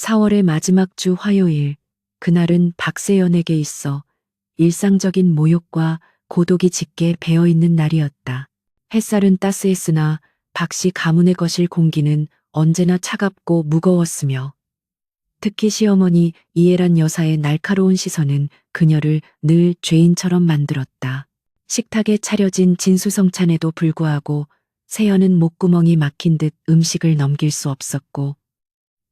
4월의 마지막 주 화요일, 그날은 박세연에게 있어 일상적인 모욕과 고독이 짙게 배어있는 날이었다. 햇살은 따스했으나 박씨 가문의 거실 공기는 언제나 차갑고 무거웠으며 특히 시어머니 이해란 여사의 날카로운 시선은 그녀를 늘 죄인처럼 만들었다. 식탁에 차려진 진수성찬에도 불구하고 세연은 목구멍이 막힌 듯 음식을 넘길 수 없었고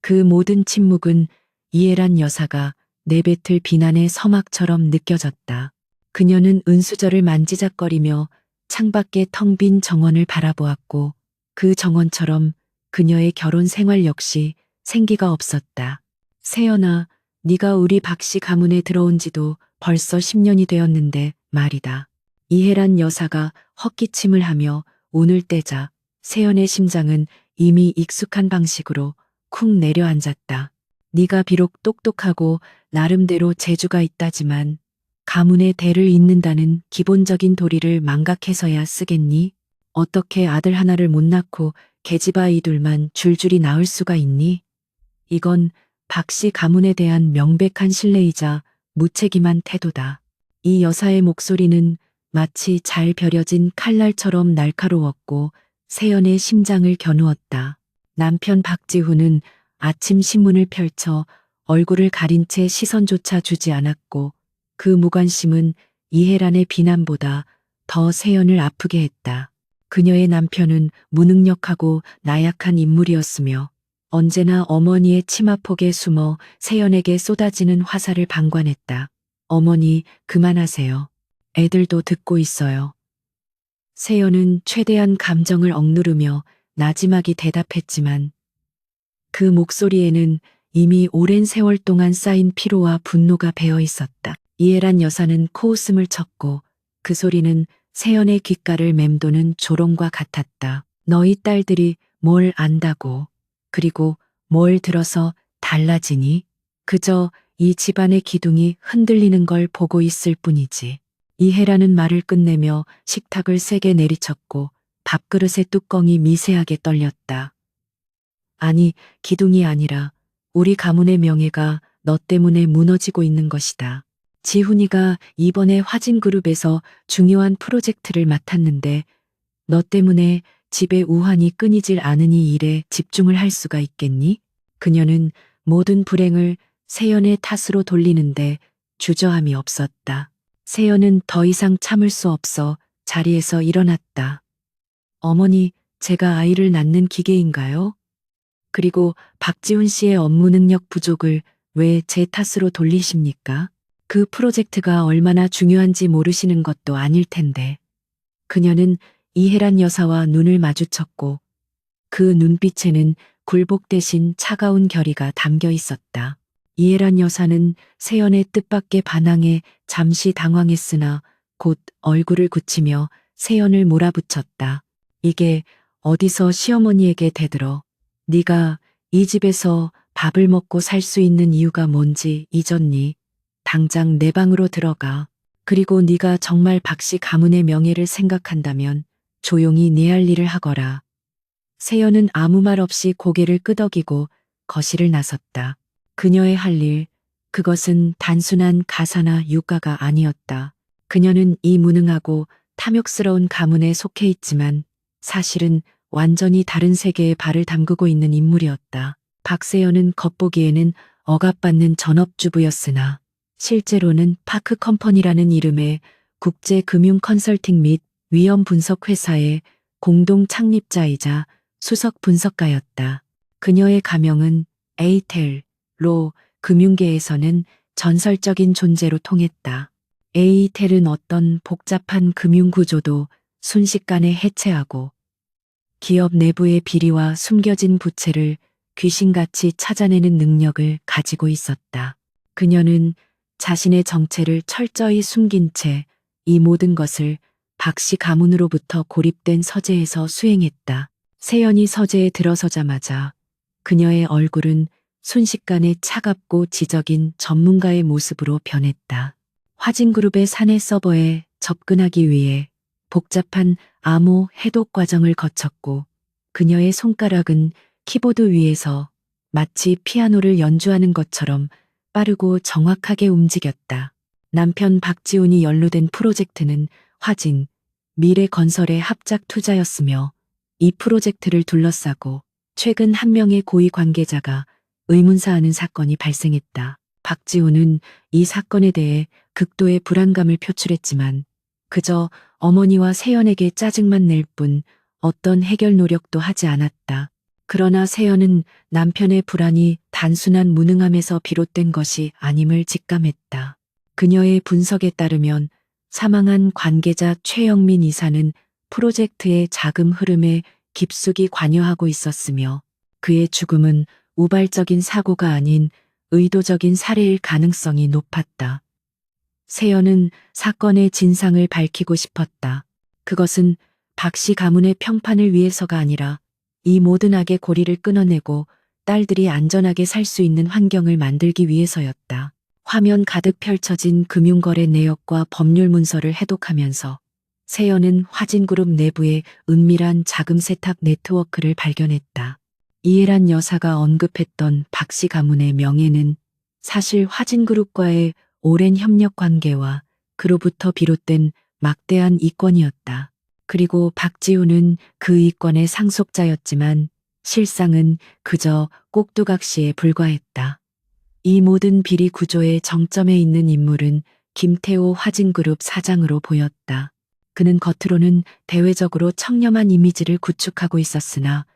그 모든 침묵은 이해란 여사가 내뱉을 비난의 서막처럼 느껴졌다. 그녀는 은수저를 만지작거리며 창밖의 텅 빈 정원을 바라보았고 그 정원처럼 그녀의 결혼 생활 역시 생기가 없었다. 세연아, 네가 우리 박씨 가문에 들어온 지도 벌써 10년이 되었는데 말이다. 이해란 여사가 헛기침을 하며 운을 떼자 세연의 심장은 이미 익숙한 방식으로 쿵 내려앉았다. 네가 비록 똑똑하고 나름대로 재주가 있다지만 가문의 대를 잇는다는 기본적인 도리를 망각해서야 쓰겠니? 어떻게 아들 하나를 못 낳고 계집아이둘만 줄줄이 낳을 수가 있니? 이건 박씨 가문에 대한 명백한 신뢰이자 무책임한 태도다. 이 여사의 목소리는 마치 잘 벼려진 칼날처럼 날카로웠고 세연의 심장을 겨누었다. 남편 박지훈은 아침 신문을 펼쳐 얼굴을 가린 채 시선조차 주지 않았고 그 무관심은 이해란의 비난보다 더 세연을 아프게 했다. 그녀의 남편은 무능력하고 나약한 인물이었으며 언제나 어머니의 치마폭에 숨어 세연에게 쏟아지는 화살을 방관했다. 어머니, 그만하세요. 애들도 듣고 있어요. 세연은 최대한 감정을 억누르며 나지막이 대답했지만 그 목소리에는 이미 오랜 세월 동안 쌓인 피로와 분노가 배어 있었다. 이해란 여사는 코웃음을 쳤고 그 소리는 세연의 귓가를 맴도는 조롱과 같았다. 너희 딸들이 뭘 안다고, 그리고 뭘 들어서 달라지니? 그저 이 집안의 기둥이 흔들리는 걸 보고 있을 뿐이지. 이해라는 말을 끝내며 식탁을 세게 내리쳤고 밥그릇의 뚜껑이 미세하게 떨렸다. 아니, 기둥이 아니라 우리 가문의 명예가 너 때문에 무너지고 있는 것이다. 지훈이가 이번에 화진그룹에서 중요한 프로젝트를 맡았는데 너 때문에 집에 우환이 끊이질 않은 이 일에 집중을 할 수가 있겠니? 그녀는 모든 불행을 세연의 탓으로 돌리는데 주저함이 없었다. 세연은 더 이상 참을 수 없어 자리에서 일어났다. 어머니, 제가 아이를 낳는 기계인가요? 그리고 박지훈 씨의 업무 능력 부족을 왜 제 탓으로 돌리십니까? 그 프로젝트가 얼마나 중요한지 모르시는 것도 아닐 텐데. 그녀는 이해란 여사와 눈을 마주쳤고 그 눈빛에는 굴복 대신 차가운 결의가 담겨 있었다. 이해란 여사는 세연의 뜻밖의 반항에 잠시 당황했으나 곧 얼굴을 굳히며 세연을 몰아붙였다. 이게 어디서 시어머니에게 대들어. 네가 이 집에서 밥을 먹고 살 수 있는 이유가 뭔지 잊었니? 당장 내 방으로 들어가. 그리고 네가 정말 박씨 가문의 명예를 생각한다면 조용히 네 할 일을 하거라. 세연은 아무 말 없이 고개를 끄덕이고 거실을 나섰다. 그녀의 할 일, 그것은 단순한 가사나 유가가 아니었다. 그녀는 이 무능하고 탐욕스러운 가문에 속해 있지만 사실은 완전히 다른 세계에 발을 담그고 있는 인물이었다. 박세연은 겉보기에는 억압받는 전업주부였으나 실제로는 파크컴퍼니라는 이름의 국제금융 컨설팅 및 위험 분석 회사의 공동 창립자이자 수석 분석가였다. 그녀의 가명은 에이텔로 금융계에서는 전설적인 존재로 통했다. 에이텔은 어떤 복잡한 금융구조도 순식간에 해체하고 기업 내부의 비리와 숨겨진 부채를 귀신같이 찾아내는 능력을 가지고 있었다. 그녀는 자신의 정체를 철저히 숨긴 채 이 모든 것을 박씨 가문으로부터 고립된 서재에서 수행했다. 세연이 서재에 들어서자마자 그녀의 얼굴은 순식간에 차갑고 지적인 전문가의 모습으로 변했다. 화진그룹의 사내 서버에 접근하기 위해 복잡한 암호 해독 과정을 거쳤고 그녀의 손가락은 키보드 위에서 마치 피아노를 연주하는 것처럼 빠르고 정확하게 움직였다. 남편 박지훈이 연루된 프로젝트는 화진, 미래 건설의 합작 투자였으며 이 프로젝트를 둘러싸고 최근 한 명의 고위 관계자가 의문사하는 사건이 발생했다. 박지훈은 이 사건에 대해 극도의 불안감을 표출했지만 그저 어머니와 세연에게 짜증만 낼 뿐 어떤 해결 노력도 하지 않았다. 그러나 세연은 남편의 불안이 단순한 무능함에서 비롯된 것이 아님을 직감했다. 그녀의 분석에 따르면 사망한 관계자 최영민 이사는 프로젝트의 자금 흐름에 깊숙이 관여하고 있었으며 그의 죽음은 우발적인 사고가 아닌 의도적인 살해일 가능성이 높았다. 세연은 사건의 진상을 밝히고 싶었다. 그것은 박 씨 가문의 평판을 위해서가 아니라 이 모든 악의 고리를 끊어내고 딸들이 안전하게 살 수 있는 환경을 만들기 위해서였다. 화면 가득 펼쳐진 금융거래 내역과 법률 문서를 해독하면서 세연은 화진그룹 내부의 은밀한 자금 세탁 네트워크를 발견했다. 이해란 여사가 언급했던 박 씨 가문의 명예는 사실 화진그룹과의 오랜 협력 관계와 그로부터 비롯된 막대한 이권이었다. 그리고 박지훈은 그 이권의 상속자였지만 실상은 그저 꼭두각시에 불과했다. 이 모든 비리 구조의 정점에 있는 인물은 김태호 화진그룹 사장으로 보였다. 그는 겉으로는 대외적으로 청렴한 이미지를 구축하고 있었으나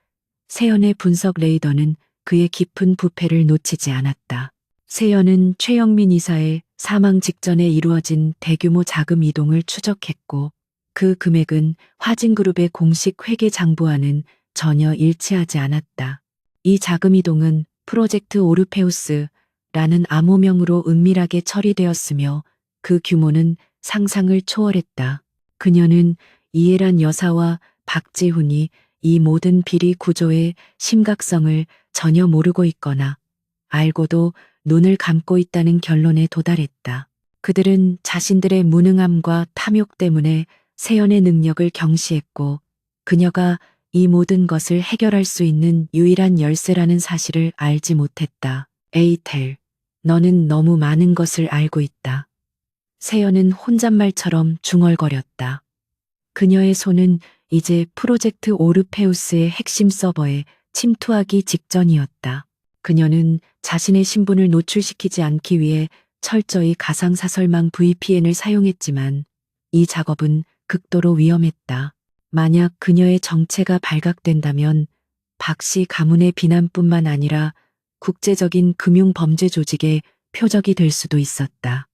세연의 분석 레이더는 그의 깊은 부패를 놓치지 않았다. 세연은 최영민 이사의 사망 직전에 이루어진 대규모 자금 이동을 추적했고 그 금액은 화진그룹의 공식 회계 장부와는 전혀 일치하지 않았다. 이 자금 이동은 프로젝트 오르페우스라는 암호명으로 은밀하게 처리되었으며 그 규모는 상상을 초월했다. 그녀는 이해란 여사와 박지훈이 이 모든 비리 구조의 심각성을 전혀 모르고 있거나 알고도 눈을 감고 있다는 결론에 도달했다. 그들은 자신들의 무능함과 탐욕 때문에 세연의 능력을 경시했고 그녀가 이 모든 것을 해결할 수 있는 유일한 열쇠라는 사실을 알지 못했다. 에이텔, 너는 너무 많은 것을 알고 있다. 세연은 혼잣말처럼 중얼거렸다. 그녀의 손은 이제 프로젝트 오르페우스의 핵심 서버에 침투하기 직전이었다. 그녀는 자신의 신분을 노출시키지 않기 위해 철저히 가상사설망 VPN을 사용했지만 이 작업은 극도로 위험했다. 만약 그녀의 정체가 발각된다면 박 씨 가문의 비난뿐만 아니라 국제적인 금융범죄 조직의 표적이 될 수도 있었다.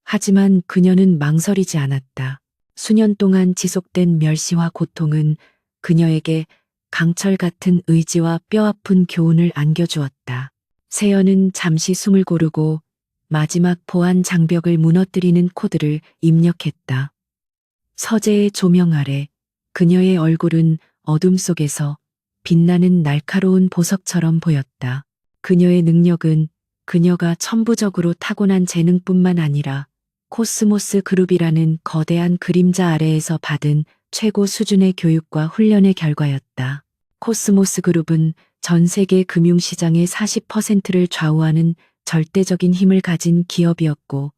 하지만 그녀는 망설이지 않았다. 수년 동안 지속된 멸시와 고통은 그녀에게 강철 같은 의지와 뼈아픈 교훈을 안겨주었다. 세연은 잠시 숨을 고르고 마지막 보안 장벽을 무너뜨리는 코드를 입력했다. 서재의 조명 아래 그녀의 얼굴은 어둠 속에서 빛나는 날카로운 보석처럼 보였다. 그녀의 능력은 그녀가 천부적으로 타고난 재능뿐만 아니라 코스모스 그룹이라는 거대한 그림자 아래에서 받은 최고 수준의 교육과 훈련의 결과였다. 코스모스 그룹은 전 세계 금융시장의 40%를 좌우하는 절대적인 힘을 가진 기업이었고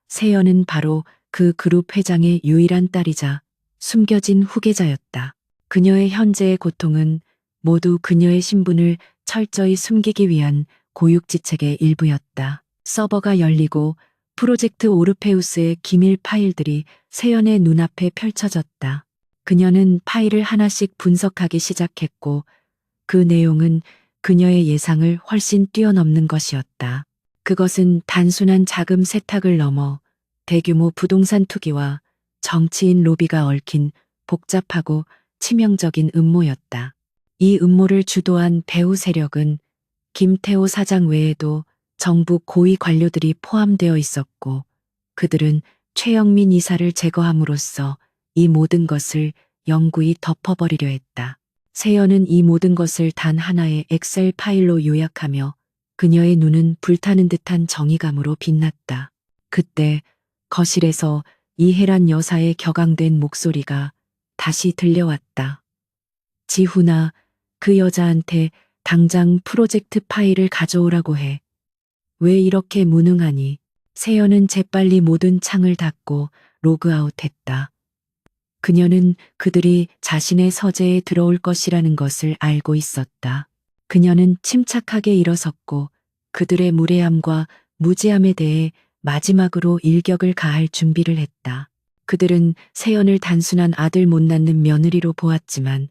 세연은 바로 그 그룹 회장의 유일한 딸이자 숨겨진 후계자였다. 그녀의 현재의 고통은 모두 그녀의 신분을 철저히 숨기기 위한 고육지책의 일부였다. 서버가 열리고 프로젝트 오르페우스의 기밀 파일들이 세연의 눈앞에 펼쳐졌다. 그녀는 파일을 하나씩 분석하기 시작했고 그 내용은 그녀의 예상을 훨씬 뛰어넘는 것이었다. 그것은 단순한 자금 세탁을 넘어 대규모 부동산 투기와 정치인 로비가 얽힌 복잡하고 치명적인 음모였다. 이 음모를 주도한 배후 세력은 김태호 사장 외에도 정부 고위 관료들이 포함되어 있었고 그들은 최영민 이사를 제거함으로써 이 모든 것을 영구히 덮어버리려 했다. 세연은 이 모든 것을 단 하나의 엑셀 파일로 요약하며 그녀의 눈은 불타는 듯한 정의감으로 빛났다. 그때 거실에서 이혜란 여사의 격앙된 목소리가 다시 들려왔다. 지훈아, 그 여자한테 당장 프로젝트 파일을 가져오라고 해. 왜 이렇게 무능하니? 세연은 재빨리 모든 창을 닫고 로그아웃했다. 그녀는 그들이 자신의 서재에 들어올 것이라는 것을 알고 있었다. 그녀는 침착하게 일어섰고 그들의 무례함과 무지함에 대해 마지막으로 일격을 가할 준비를 했다. 그들은 세연을 단순한 아들 못 낳는 며느리로 보았지만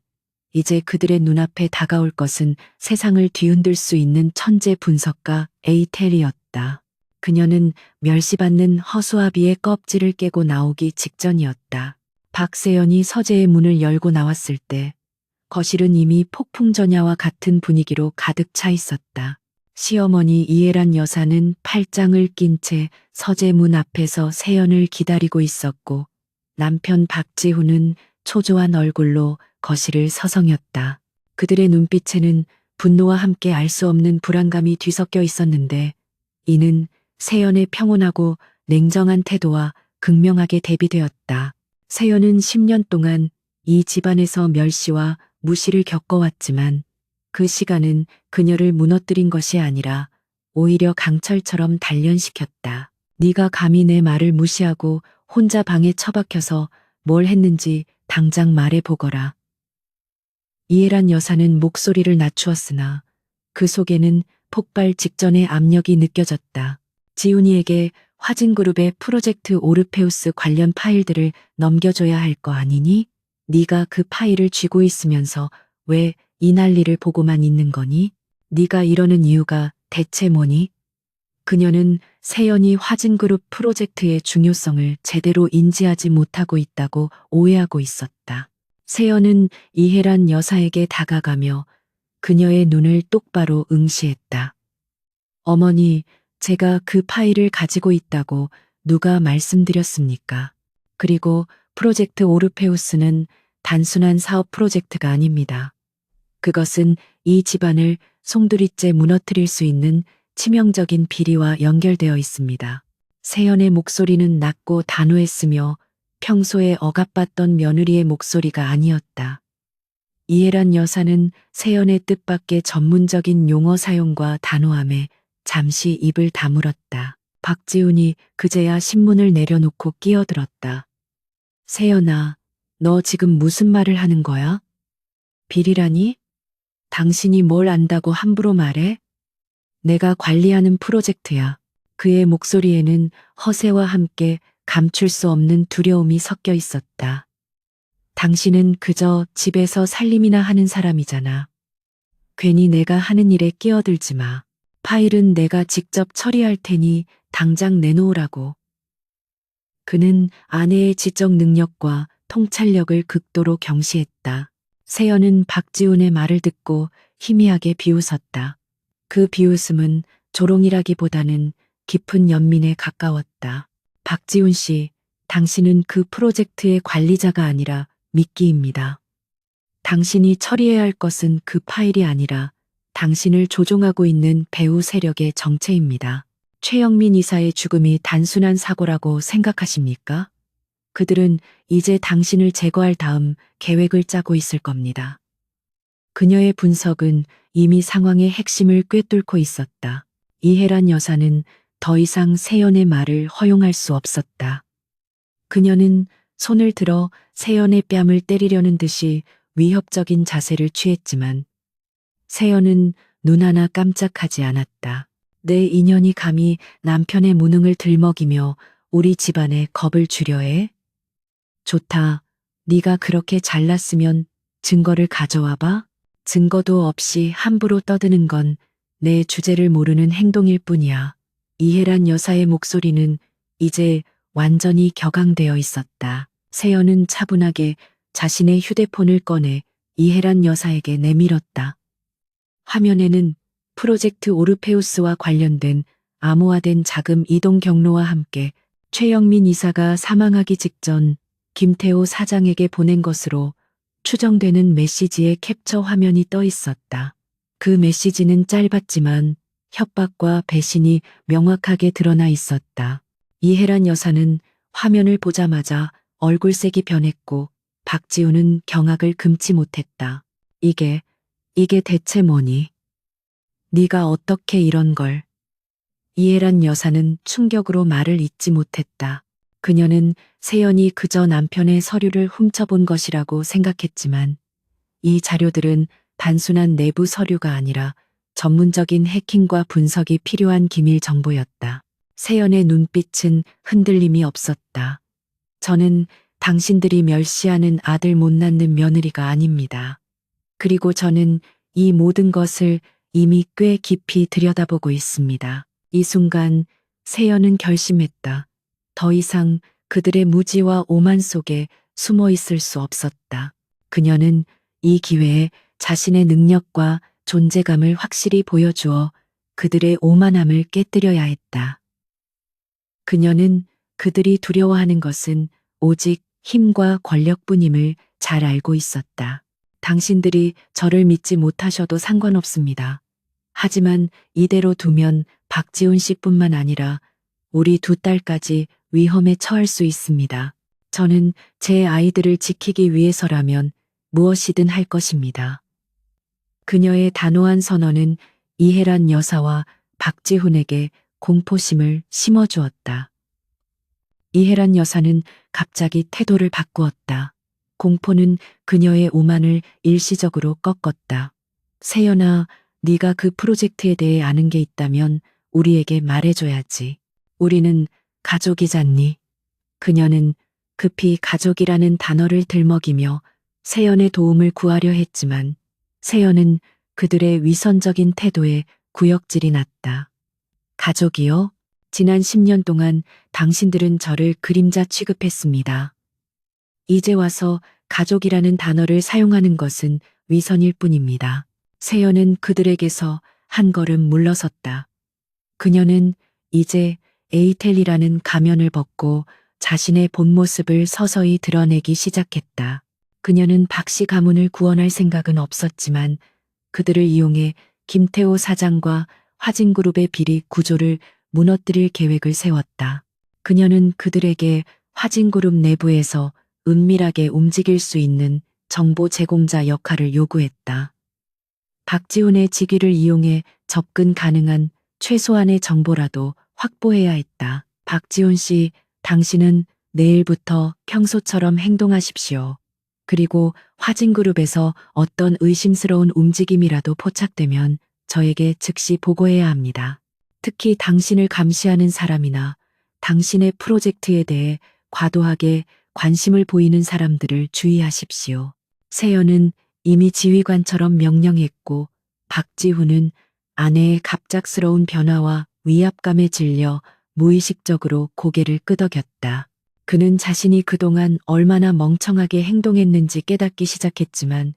이제 그들의 눈앞에 다가올 것은 세상을 뒤흔들 수 있는 천재 분석가 에이텔이었다. 그녀는 멸시받는 허수아비의 껍질을 깨고 나오기 직전이었다. 박세연이 서재의 문을 열고 나왔을 때 거실은 이미 폭풍전야와 같은 분위기로 가득 차 있었다. 시어머니 이혜란 여사는 팔짱을 낀 채 서재 문 앞에서 세연을 기다리고 있었고 남편 박지훈은 초조한 얼굴로 거실을 서성였다. 그들의 눈빛에는 분노와 함께 알 수 없는 불안감이 뒤섞여 있었는데 이는 세연의 평온하고 냉정한 태도와 극명하게 대비되었다. 세연은 10년 동안 이 집안에서 멸시와 무시를 겪어왔지만 그 시간은 그녀를 무너뜨린 것이 아니라 오히려 강철처럼 단련시켰다. 네가 감히 내 말을 무시하고 혼자 방에 처박혀서 뭘 했는지 당장 말해보거라. 이혜란 여사는 목소리를 낮추었으나 그 속에는 폭발 직전의 압력이 느껴졌다. 지훈이에게 화진그룹의 프로젝트 오르페우스 관련 파일들을 넘겨줘야 할 거 아니니? 네가 그 파일을 쥐고 있으면서 왜 이 난리를 보고만 있는 거니? 네가 이러는 이유가 대체 뭐니? 그녀는 세연이 화진그룹 프로젝트의 중요성을 제대로 인지하지 못하고 있다고 오해하고 있었다. 세연은 이혜란 여사에게 다가가며 그녀의 눈을 똑바로 응시했다. 어머니, 제가 그 파일을 가지고 있다고 누가 말씀드렸습니까? 그리고 프로젝트 오르페우스는 단순한 사업 프로젝트가 아닙니다. 그것은 이 집안을 송두리째 무너뜨릴 수 있는 치명적인 비리와 연결되어 있습니다. 세연의 목소리는 낮고 단호했으며 평소에 억압받던 며느리의 목소리가 아니었다. 이혜란 여사는 세연의 뜻밖의 전문적인 용어 사용과 단호함에 잠시 입을 다물었다. 박지훈이 그제야 신문을 내려놓고 끼어들었다. 세연아, 너 지금 무슨 말을 하는 거야? 비리라니? 당신이 뭘 안다고 함부로 말해? 내가 관리하는 프로젝트야. 그의 목소리에는 허세와 함께 감출 수 없는 두려움이 섞여 있었다. 당신은 그저 집에서 살림이나 하는 사람이잖아. 괜히 내가 하는 일에 끼어들지 마. 파일은 내가 직접 처리할 테니 당장 내놓으라고. 그는 아내의 지적 능력과 통찰력을 극도로 경시했다. 세연은 박지훈의 말을 듣고 희미하게 비웃었다. 그 비웃음은 조롱이라기보다는 깊은 연민에 가까웠다. 박지훈 씨, 당신은 그 프로젝트의 관리자가 아니라 미끼입니다. 당신이 처리해야 할 것은 그 파일이 아니라 당신을 조종하고 있는 배후 세력의 정체입니다. 최영민 이사의 죽음이 단순한 사고라고 생각하십니까? 그들은 이제 당신을 제거할 다음 계획을 짜고 있을 겁니다. 그녀의 분석은 이미 상황의 핵심을 꿰뚫고 있었다. 이혜란 여사는 더 이상 세연의 말을 허용할 수 없었다. 그녀는 손을 들어 세연의 뺨을 때리려는 듯이 위협적인 자세를 취했지만 세연은 눈 하나 깜짝하지 않았다. 내 인연이 감히 남편의 무능을 들먹이며 우리 집안에 겁을 주려 해? 좋다. 네가 그렇게 잘났으면 증거를 가져와 봐. 증거도 없이 함부로 떠드는 건 내 주제를 모르는 행동일 뿐이야. 이혜란 여사의 목소리는 이제 완전히 격앙되어 있었다. 세연은 차분하게 자신의 휴대폰을 꺼내 이혜란 여사에게 내밀었다. 화면에는 프로젝트 오르페우스와 관련된 암호화된 자금 이동 경로와 함께 최영민 이사가 사망하기 직전 김태호 사장에게 보낸 것으로 추정되는 메시지의 캡처 화면이 떠 있었다. 그 메시지는 짧았지만 협박과 배신이 명확하게 드러나 있었다. 이혜란 여사는 화면을 보자마자 얼굴색이 변했고 박지훈은 경악을 금치 못했다. 이게 대체 뭐니? 네가 어떻게 이런 걸. 이해란 여사는 충격으로 말을 잇지 못했다. 그녀는 세연이 그저 남편의 서류를 훔쳐본 것이라고 생각했지만 이 자료들은 단순한 내부 서류가 아니라 전문적인 해킹과 분석이 필요한 기밀 정보였다. 세연의 눈빛은 흔들림이 없었다. 저는 당신들이 멸시하는 아들 못 낳는 며느리가 아닙니다. 그리고 저는 이 모든 것을 이미 꽤 깊이 들여다보고 있습니다. 이 순간 세연은 결심했다. 더 이상 그들의 무지와 오만 속에 숨어 있을 수 없었다. 그녀는 이 기회에 자신의 능력과 존재감을 확실히 보여주어 그들의 오만함을 깨뜨려야 했다. 그녀는 그들이 두려워하는 것은 오직 힘과 권력뿐임을 잘 알고 있었다. 당신들이 저를 믿지 못하셔도 상관없습니다. 하지만 이대로 두면 박지훈 씨뿐만 아니라 우리 두 딸까지 위험에 처할 수 있습니다. 저는 제 아이들을 지키기 위해서라면 무엇이든 할 것입니다. 그녀의 단호한 선언은 이혜란 여사와 박지훈에게 공포심을 심어주었다. 이혜란 여사는 갑자기 태도를 바꾸었다. 공포는 그녀의 오만을 일시적으로 꺾었다. 세연아, 네가 그 프로젝트에 대해 아는 게 있다면 우리에게 말해줘야지. 우리는 가족이잖니. 그녀는 급히 가족이라는 단어를 들먹이며 세연의 도움을 구하려 했지만 세연은 그들의 위선적인 태도에 구역질이 났다. 가족이요? 지난 10년 동안 당신들은 저를 그림자 취급했습니다. 이제 와서 가족이라는 단어를 사용하는 것은 위선일 뿐입니다. 세연은 그들에게서 한 걸음 물러섰다. 그녀는 이제 에이텔이라는 가면을 벗고 자신의 본 모습을 서서히 드러내기 시작했다. 그녀는 박씨 가문을 구원할 생각은 없었지만 그들을 이용해 김태호 사장과 화진그룹의 비리 구조를 무너뜨릴 계획을 세웠다. 그녀는 그들에게 화진그룹 내부에서 은밀하게 움직일 수 있는 정보 제공자 역할을 요구했다. 박지훈의 직위를 이용해 접근 가능한 최소한의 정보라도 확보해야 했다. 박지훈 씨, 당신은 내일부터 평소처럼 행동하십시오. 그리고 화진그룹에서 어떤 의심스러운 움직임이라도 포착되면 저에게 즉시 보고해야 합니다. 특히 당신을 감시하는 사람이나 당신의 프로젝트에 대해 과도하게 관심을 보이는 사람들을 주의하십시오. 세연은 이미 지휘관처럼 명령했고 박지훈은 아내의 갑작스러운 변화와 위압감에 질려 무의식적으로 고개를 끄덕였다. 그는 자신이 그동안 얼마나 멍청하게 행동했는지 깨닫기 시작했지만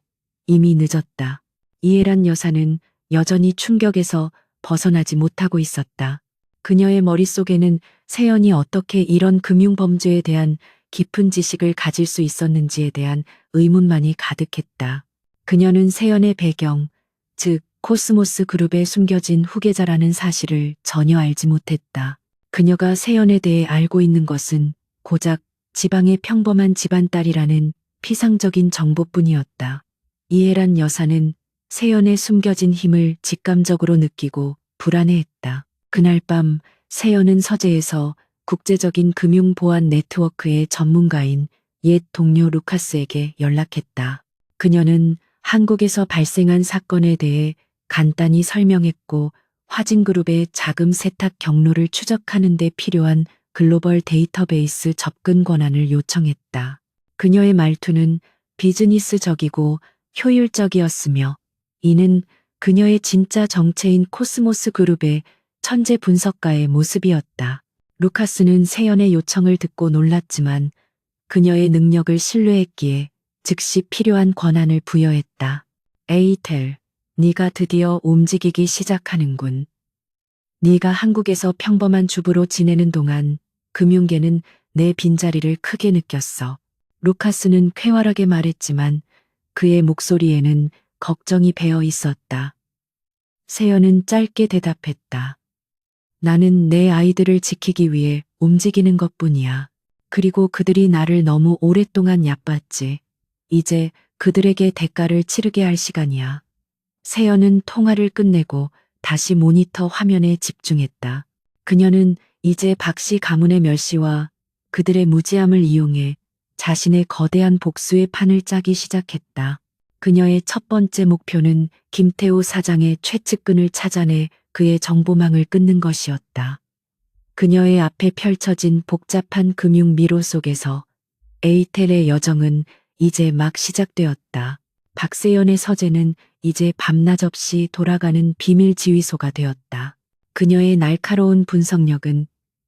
이미 늦었다. 이혜란 여사는 여전히 충격에서 벗어나지 못하고 있었다. 그녀의 머릿속에는 세연이 어떻게 이런 금융범죄에 대한 깊은 지식을 가질 수 있었는지에 대한 의문만이 가득했다. 그녀는 세연의 배경, 즉 코스모스 그룹에 숨겨진 후계자라는 사실을 전혀 알지 못했다. 그녀가 세연에 대해 알고 있는 것은 고작 지방의 평범한 집안딸이라는 피상적인 정보뿐이었다. 이혜란 여사는 세연의 숨겨진 힘을 직감적으로 느끼고 불안해했다. 그날 밤 세연은 서재에서 국제적인 금융보안 네트워크의 전문가인 옛 동료 루카스에게 연락했다. 그녀는 한국에서 발생한 사건에 대해 간단히 설명했고 화진그룹의 자금 세탁 경로를 추적하는 데 필요한 글로벌 데이터베이스 접근 권한을 요청했다. 그녀의 말투는 비즈니스적이고 효율적이었으며 이는 그녀의 진짜 정체인 코스모스 그룹의 천재 분석가의 모습이었다. 루카스는 세연의 요청을 듣고 놀랐지만 그녀의 능력을 신뢰했기에 즉시 필요한 권한을 부여했다. 에이텔, 네가 드디어 움직이기 시작하는군. 네가 한국에서 평범한 주부로 지내는 동안 금융계는 내 빈자리를 크게 느꼈어. 루카스는 쾌활하게 말했지만 그의 목소리에는 걱정이 배어 있었다. 세연은 짧게 대답했다. 나는 내 아이들을 지키기 위해 움직이는 것뿐이야. 그리고 그들이 나를 너무 오랫동안 얕봤지. 이제 그들에게 대가를 치르게 할 시간이야. 세연은 통화를 끝내고 다시 모니터 화면에 집중했다. 그녀는 이제 박씨 가문의 멸시와 그들의 무지함을 이용해 자신의 거대한 복수의 판을 짜기 시작했다. 그녀의 첫 번째 목표는 김태호 사장의 최측근을 찾아내 그의 정보망을 끊는 것이었다. 그녀의 앞에 펼쳐진 복잡한 금융 미로 속에서 에이텔의 여정은 이제 막 시작되었다. 박세연의 서재는 이제 밤낮 없이 돌아가는 비밀 지휘소가 되었다. 그녀의 날카로운 분석력은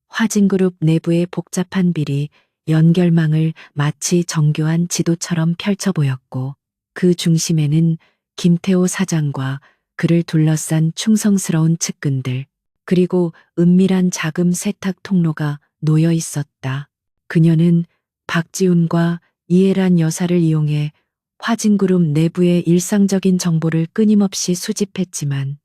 화진그룹 내부의 복잡한 비리, 연결망을 마치 정교한 지도처럼 펼쳐 보였고, 그 중심에는 김태호 사장과 그를 둘러싼 충성스러운 측근들, 그리고 은밀한 자금 세탁 통로가 놓여 있었다. 그녀는 박지훈과 이해란 여사를 이용해 화진그룹 내부의 일상적인 정보를 끊임없이 수집했지만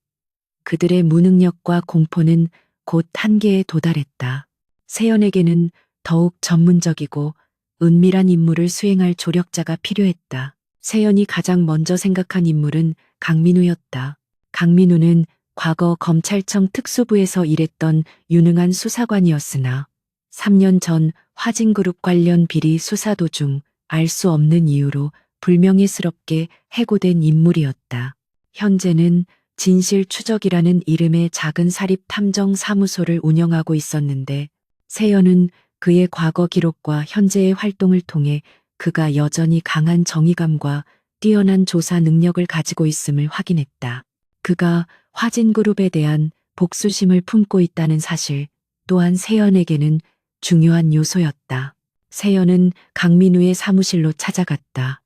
그들의 무능력과 공포는 곧 한계에 도달했다. 세연에게는 더욱 전문적이고 은밀한 임무를 수행할 조력자가 필요했다. 세연이 가장 먼저 생각한 인물은 강민우였다. 강민우는 과거 검찰청 특수부에서 일했던 유능한 수사관이었으나 3년 전 화진그룹 관련 비리 수사 도중 알 수 없는 이유로 불명예스럽게 해고된 인물이었다. 현재는 진실 추적이라는 이름의 작은 사립 탐정 사무소를 운영하고 있었는데 세연은 그의 과거 기록과 현재의 활동을 통해 그가 여전히 강한 정의감과 뛰어난 조사 능력을 가지고 있음을 확인했다. 그가 화진그룹에 대한 복수심을 품고 있다는 사실 또한 세연에게는 중요한 요소였다. 세연은 강민우의 사무실로 찾아갔다.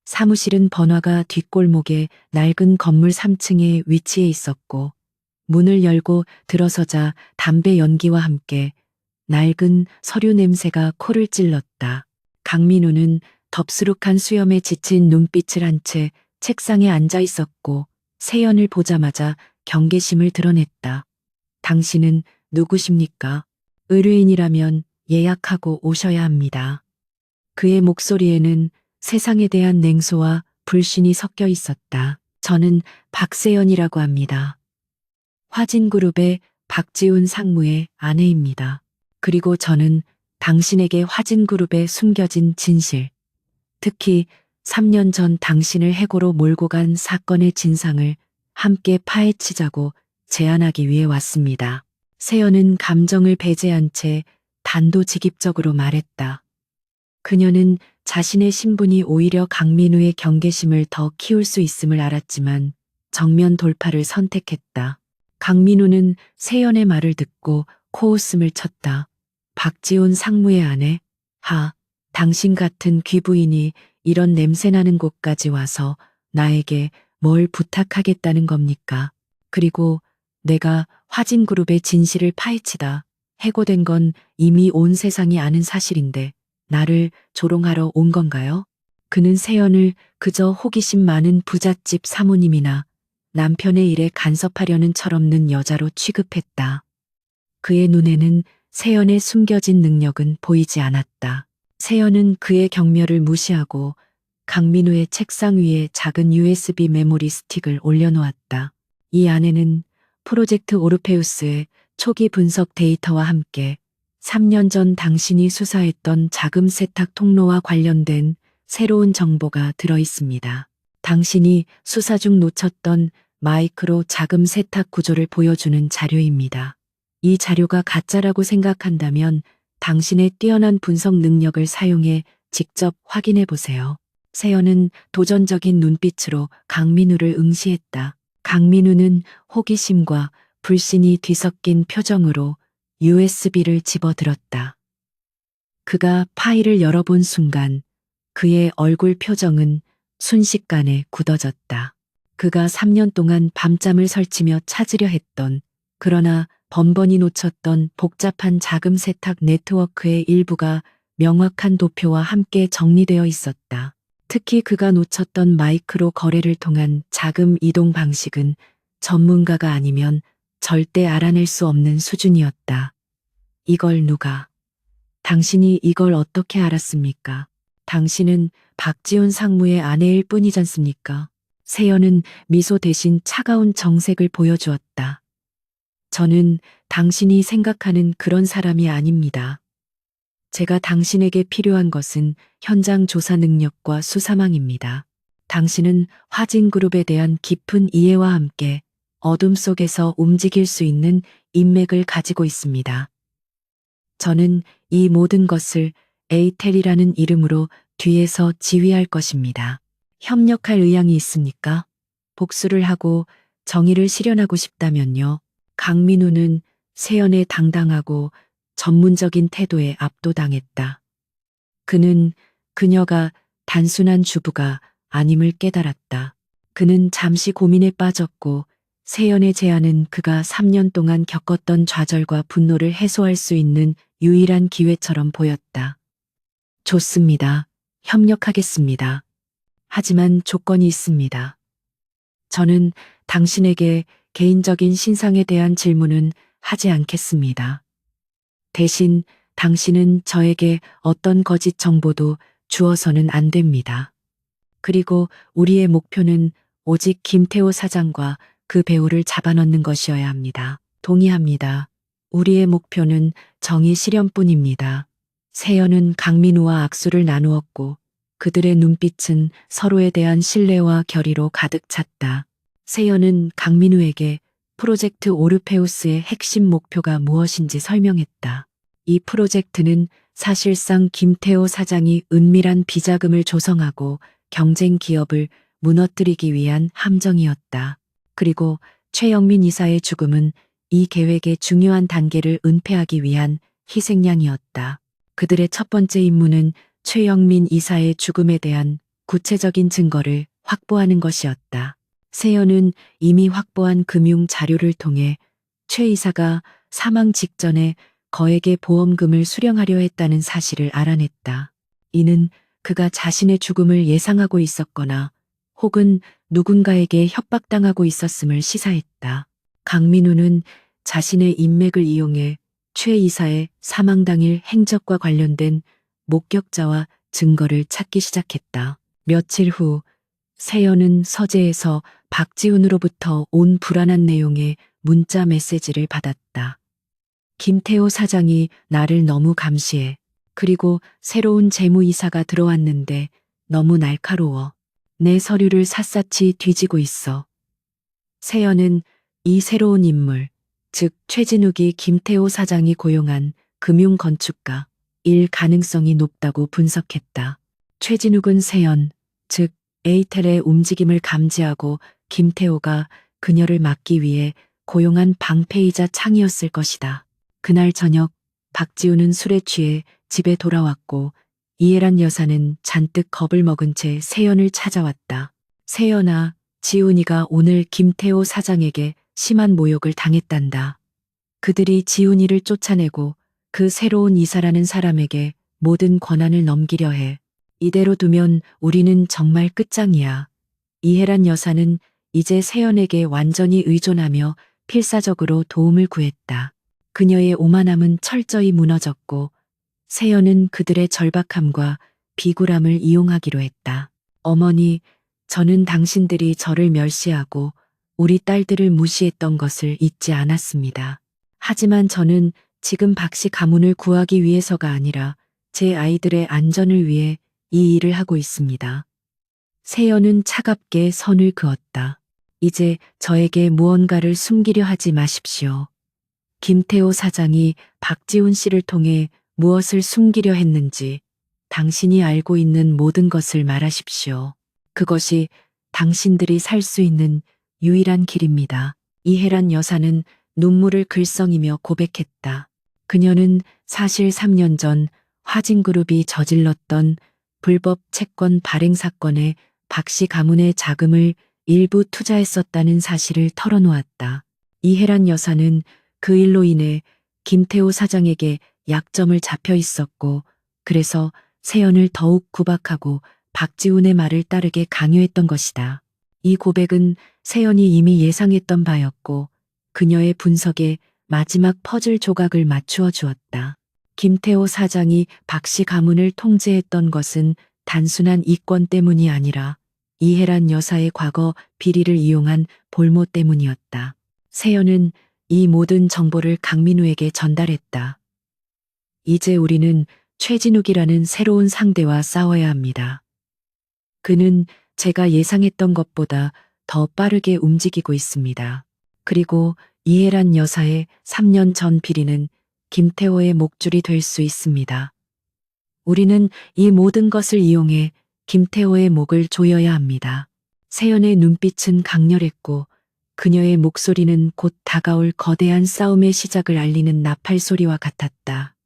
사무실은 번화가 뒷골목의 낡은 건물 3층에 위치해 있었고 문을 열고 들어서자 담배 연기와 함께 낡은 서류 냄새가 코를 찔렀다. 강민우는 덥수룩한 수염에 지친 눈빛을 한 채 책상에 앉아 있었고 세연을 보자마자 경계심을 드러냈다. 당신은 누구십니까? 의뢰인이라면 예약하고 오셔야 합니다. 그의 목소리에는 세상에 대한 냉소와 불신이 섞여 있었다. 저는 박세연이라고 합니다. 화진그룹의 박지훈 상무의 아내입니다. 그리고 저는 당신에게 화진그룹에 숨겨진 진실, 특히 3년 전 당신을 해고로 몰고 간 사건의 진상을 함께 파헤치자고 제안하기 위해 왔습니다. 세연은 감정을 배제한 채 단도직입적으로 말했다. 그녀는 자신의 신분이 오히려 강민우의 경계심을 더 키울 수 있음을 알았지만 정면 돌파를 선택했다. 강민우는 세연의 말을 듣고 코웃음을 쳤다. 박지훈 상무의 아내? 당신 같은 귀부인이 이런 냄새나는 곳까지 와서 나에게 뭘 부탁하겠다는 겁니까? 그리고 내가 화진그룹의 진실을 파헤치다 해고된 건 이미 온 세상이 아는 사실인데 나를 조롱하러 온 건가요? 그는 세연을 그저 호기심 많은 부잣집 사모님이나 남편의 일에 간섭하려는 철없는 여자로 취급했다. 그의 눈에는 세연의 숨겨진 능력은 보이지 않았다. 세연은 그의 경멸을 무시하고 강민우의 책상 위에 작은 USB 메모리 스틱을 올려놓았다. 이 안에는 프로젝트 오르페우스의 초기 분석 데이터와 함께 3년 전 당신이 수사했던 자금 세탁 통로와 관련된 새로운 정보가 들어 있습니다. 당신이 수사 중 놓쳤던 마이크로 자금 세탁 구조를 보여주는 자료입니다. 이 자료가 가짜라고 생각한다면 당신의 뛰어난 분석 능력을 사용해 직접 확인해 보세요. 세연은 도전적인 눈빛으로 강민우를 응시했다. 강민우는 호기심과 불신이 뒤섞인 표정으로 USB를 집어들었다. 그가 파일을 열어본 순간 그의 얼굴 표정은 순식간에 굳어졌다. 그가 3년 동안 밤잠을 설치며 찾으려 했던, 그러나 번번이 놓쳤던 복잡한 자금 세탁 네트워크의 일부가 명확한 도표와 함께 정리되어 있었다. 특히 그가 놓쳤던 마이크로 거래를 통한 자금 이동 방식은 전문가가 아니면 절대 알아낼 수 없는 수준이었다. 이걸 누가? 당신이 이걸 어떻게 알았습니까? 당신은 박지훈 상무의 아내일 뿐이잖습니까? 세연은 미소 대신 차가운 정색을 보여주었다. 저는 당신이 생각하는 그런 사람이 아닙니다. 제가 당신에게 필요한 것은 현장 조사 능력과 수사망입니다. 당신은 화진그룹에 대한 깊은 이해와 함께 어둠 속에서 움직일 수 있는 인맥을 가지고 있습니다. 저는 이 모든 것을 에이텔이라는 이름으로 뒤에서 지휘할 것입니다. 협력할 의향이 있습니까? 복수를 하고 정의를 실현하고 싶다면요. 강민우는 세연의 당당하고 전문적인 태도에 압도당했다. 그는 그녀가 단순한 주부가 아님을 깨달았다. 그는 잠시 고민에 빠졌고 세연의 제안은 그가 3년 동안 겪었던 좌절과 분노를 해소할 수 있는 유일한 기회처럼 보였다. 좋습니다. 협력하겠습니다. 하지만 조건이 있습니다. 저는 당신에게 개인적인 신상에 대한 질문은 하지 않겠습니다. 대신 당신은 저에게 어떤 거짓 정보도 주어서는 안 됩니다. 그리고 우리의 목표는 오직 김태호 사장과 그 배우를 잡아넣는 것이어야 합니다. 동의합니다. 우리의 목표는 정의 실현뿐입니다. 세연은 강민우와 악수를 나누었고 그들의 눈빛은 서로에 대한 신뢰와 결의로 가득 찼다. 세연은 강민우에게 프로젝트 오르페우스의 핵심 목표가 무엇인지 설명했다. 이 프로젝트는 사실상 김태호 사장이 은밀한 비자금을 조성하고 경쟁 기업을 무너뜨리기 위한 함정이었다. 그리고 최영민 이사의 죽음은 이 계획의 중요한 단계를 은폐하기 위한 희생양이었다. 그들의 첫 번째 임무는 최영민 이사의 죽음에 대한 구체적인 증거를 확보하는 것이었다. 세연은 이미 확보한 금융 자료를 통해 최 이사가 사망 직전에 거액의 보험금을 수령하려 했다는 사실을 알아냈다. 이는 그가 자신의 죽음을 예상하고 있었거나 혹은 누군가에게 협박당하고 있었음을 시사했다. 강민우는 자신의 인맥을 이용해 최 이사의 사망 당일 행적과 관련된 목격자와 증거를 찾기 시작했다. 며칠 후 세연은 서재에서 박지훈으로부터 온 불안한 내용의 문자 메시지를 받았다. 김태호 사장이 나를 너무 감시해. 그리고 새로운 재무이사가 들어왔는데 너무 날카로워. 내 서류를 샅샅이 뒤지고 있어. 세연은 이 새로운 인물, 즉 최진욱이 김태호 사장이 고용한 금융건축가 일 가능성이 높다고 분석했다. 최진욱은 세연, 즉 에이텔의 움직임을 감지하고 김태호가 그녀를 막기 위해 고용한 방패이자 창이었을 것이다. 그날 저녁 박지우는 술에 취해 집에 돌아왔고 이해란 여사는 잔뜩 겁을 먹은 채 세연을 찾아왔다. 세연아, 지훈이가 오늘 김태호 사장에게 심한 모욕을 당했단다. 그들이 지훈이를 쫓아내고 그 새로운 이사라는 사람에게 모든 권한을 넘기려 해. 이대로 두면 우리는 정말 끝장이야. 이해란 여사는 이제 세연에게 완전히 의존하며 필사적으로 도움을 구했다. 그녀의 오만함은 철저히 무너졌고 세연은 그들의 절박함과 비굴함을 이용하기로 했다. 어머니, 저는 당신들이 저를 멸시하고 우리 딸들을 무시했던 것을 잊지 않았습니다. 하지만 저는 지금 박씨 가문을 구하기 위해서가 아니라 제 아이들의 안전을 위해 이 일을 하고 있습니다. 세연은 차갑게 선을 그었다. 이제 저에게 무언가를 숨기려 하지 마십시오. 김태호 사장이 박지훈 씨를 통해 무엇을 숨기려 했는지 당신이 알고 있는 모든 것을 말하십시오. 그것이 당신들이 살 수 있는 유일한 길입니다. 이해란 여사는 눈물을 글썽이며 고백했다. 그녀는 사실 3년 전 화진그룹이 저질렀던 불법 채권 발행 사건에 박씨 가문의 자금을 일부 투자했었다는 사실을 털어놓았다. 이해란 여사는 그 일로 인해 김태호 사장에게 약점을 잡혀 있었고 그래서 세연을 더욱 구박하고 박지훈의 말을 따르게 강요했던 것이다. 이 고백은 세연이 이미 예상했던 바였고 그녀의 분석에 마지막 퍼즐 조각을 맞추어 주었다. 김태호 사장이 박씨 가문을 통제했던 것은 단순한 이권 때문이 아니라 이혜란 여사의 과거 비리를 이용한 볼모 때문이었다. 세연은 이 모든 정보를 강민우에게 전달했다. 이제 우리는 최진욱이라는 새로운 상대와 싸워야 합니다. 그는 제가 예상했던 것보다 더 빠르게 움직이고 있습니다. 그리고 이혜란 여사의 3년 전 비리는 김태호의 목줄이 될 수 있습니다. 우리는 이 모든 것을 이용해 김태호의 목을 조여야 합니다. 세연의 눈빛은 강렬했고 그녀의 목소리는 곧 다가올 거대한 싸움의 시작을 알리는 나팔 소리와 같았다.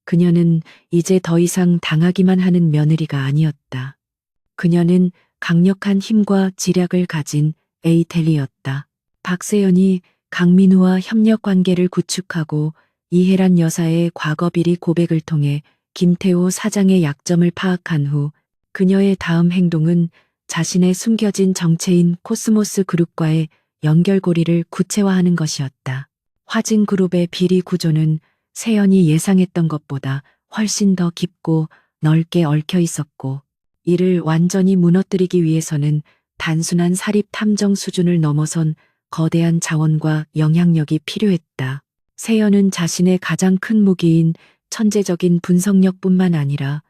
그녀는 이제 더 이상 당하기만 하는 며느리가 아니었다. 그녀는 강력한 힘과 지략을 가진 에이텔이었다. 박세연이 강민우와 협력 관계를 구축하고 이혜란 여사의 과거 비리 고백을 통해 김태호 사장의 약점을 파악한 후 그녀의 다음 행동은 자신의 숨겨진 정체인 코스모스 그룹과의 연결고리를 구체화하는 것이었다. 화진그룹의 비리 구조는 세연이 예상했던 것보다 훨씬 더 깊고 넓게 얽혀 있었고 이를 완전히 무너뜨리기 위해서는 단순한 사립 탐정 수준을 넘어선 거대한 자원과 영향력이 필요했다. 세연은 자신의 가장 큰 무기인 천재적인 분석력뿐만 아니라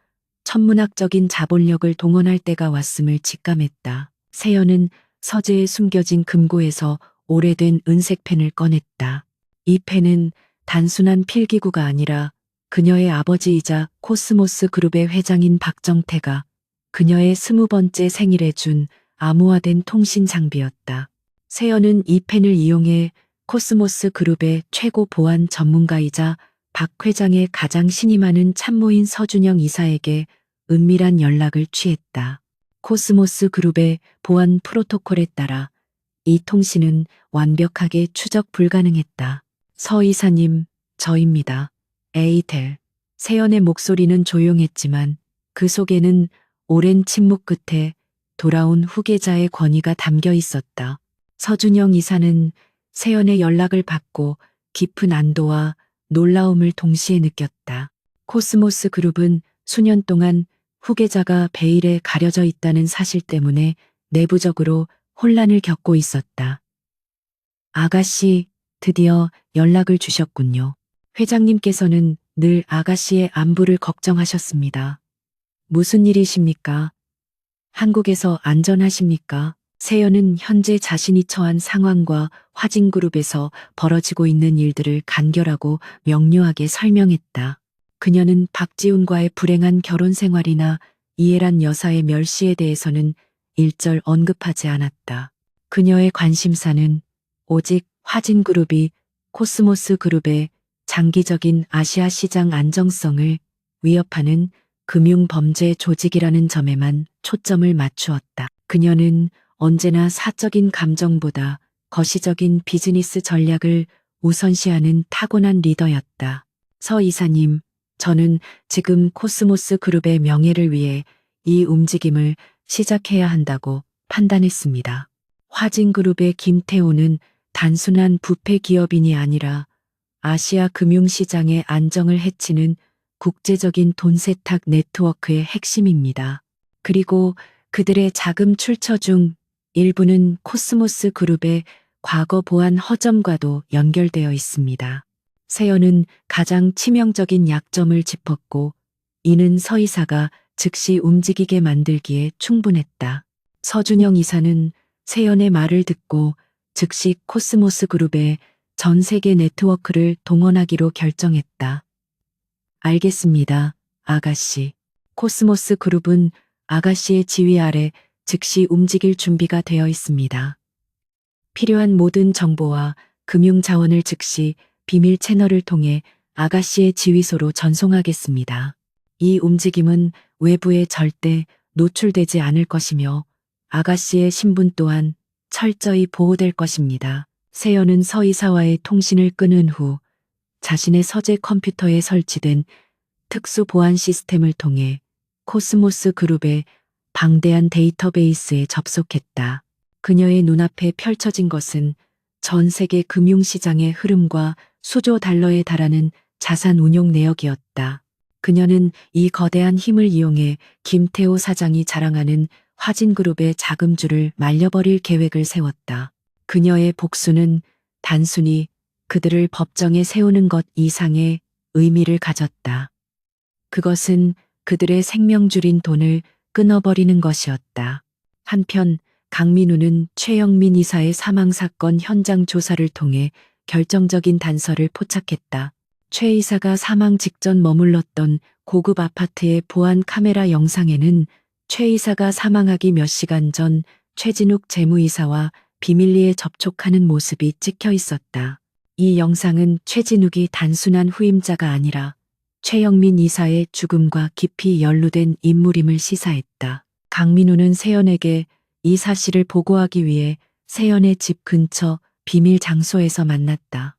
천문학적인 자본력을 동원할 때가 왔음을 직감했다. 세연은 서재에 숨겨진 금고에서 오래된 은색 펜을 꺼냈다. 이 펜은 단순한 필기구가 아니라 그녀의 아버지이자 코스모스 그룹의 회장인 박정태가 그녀의 20번째 생일에 준 암호화된 통신 장비였다. 세연은 이 펜을 이용해 코스모스 그룹의 최고 보안 전문가이자 박 회장의 가장 신임하는 참모인 서준영 이사에게 은밀한 연락을 취했다. 코스모스 그룹의 보안 프로토콜에 따라 이 통신은 완벽하게 추적 불가능했다. 서 이사님, 저입니다. 에이텔. 세연의 목소리는 조용했지만 그 속에는 오랜 침묵 끝에 돌아온 후계자의 권위가 담겨 있었다. 서준영 이사는 세연의 연락을 받고 깊은 안도와 놀라움을 동시에 느꼈다. 코스모스 그룹은 수년 동안 후계자가 베일에 가려져 있다는 사실 때문에 내부적으로 혼란을 겪고 있었다. 아가씨, 드디어 연락을 주셨군요. 회장님께서는 늘 아가씨의 안부를 걱정하셨습니다. 무슨 일이십니까? 한국에서 안전하십니까? 세연은 현재 자신이 처한 상황과 화진그룹에서 벌어지고 있는 일들을 간결하고 명료하게 설명했다. 그녀는 박지훈과의 불행한 결혼 생활이나 이혜란 여사의 멸시에 대해서는 일절 언급하지 않았다. 그녀의 관심사는 오직 화진그룹이 코스모스 그룹의 장기적인 아시아 시장 안정성을 위협하는 금융범죄 조직이라는 점에만 초점을 맞추었다. 그녀는 언제나 사적인 감정보다 거시적인 비즈니스 전략을 우선시하는 타고난 리더였다. 서 이사님, 저는 지금 코스모스 그룹의 명예를 위해 이 움직임을 시작해야 한다고 판단했습니다. 화진그룹의 김태호는 단순한 부패 기업인이 아니라 아시아 금융시장의 안정을 해치는 국제적인 돈 세탁 네트워크의 핵심입니다. 그리고 그들의 자금 출처 중 일부는 코스모스 그룹의 과거 보안 허점과도 연결되어 있습니다. 세연은 가장 치명적인 약점을 짚었고 이는 서 이사가 즉시 움직이게 만들기에 충분했다. 서준영 이사는 세연의 말을 듣고 즉시 코스모스 그룹의 전 세계 네트워크를 동원하기로 결정했다. 알겠습니다, 아가씨. 코스모스 그룹은 아가씨의 지휘 아래 즉시 움직일 준비가 되어 있습니다. 필요한 모든 정보와 금융 자원을 즉시 비밀 채널을 통해 아가씨의 지휘소로 전송하겠습니다. 이 움직임은 외부에 절대 노출되지 않을 것이며 아가씨의 신분 또한 철저히 보호될 것입니다. 세연은 서 이사와의 통신을 끊은 후 자신의 서재 컴퓨터에 설치된 특수 보안 시스템을 통해 코스모스 그룹의 방대한 데이터베이스에 접속했다. 그녀의 눈앞에 펼쳐진 것은 전 세계 금융시장의 흐름과 수조 달러에 달하는 자산 운용 내역이었다. 그녀는 이 거대한 힘을 이용해 김태호 사장이 자랑하는 화진그룹의 자금줄을 말려버릴 계획을 세웠다. 그녀의 복수는 단순히 그들을 법정에 세우는 것 이상의 의미를 가졌다. 그것은 그들의 생명줄인 돈을 끊어버리는 것이었다. 한편 강민우는 최영민 이사의 사망사건 현장 조사를 통해 결정적인 단서를 포착했다. 최 이사가 사망 직전 머물렀던 고급 아파트의 보안 카메라 영상에는 최 이사가 사망하기 몇 시간 전 최진욱 재무이사와 비밀리에 접촉하는 모습이 찍혀 있었다. 이 영상은 최진욱이 단순한 후임자가 아니라 최영민 이사의 죽음과 깊이 연루된 인물임을 시사했다. 강민우는 세연에게 이 사실을 보고하기 위해 세연의 집 근처 비밀 장소에서 만났다.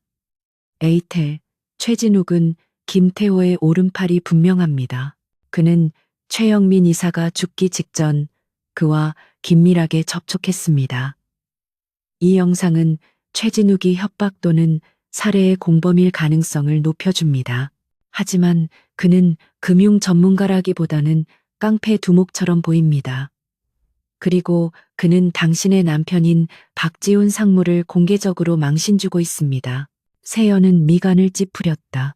에이텔, 최진욱은 김태호의 오른팔이 분명합니다. 그는 최영민 이사가 죽기 직전 그와 긴밀하게 접촉했습니다. 이 영상은 최진욱이 협박 또는 살해의 공범일 가능성을 높여줍니다. 하지만 그는 금융 전문가라기보다는 깡패 두목처럼 보입니다. 그리고 그는 당신의 남편인 박지훈 상무를 공개적으로 망신주고 있습니다. 세연은 미간을 찌푸렸다.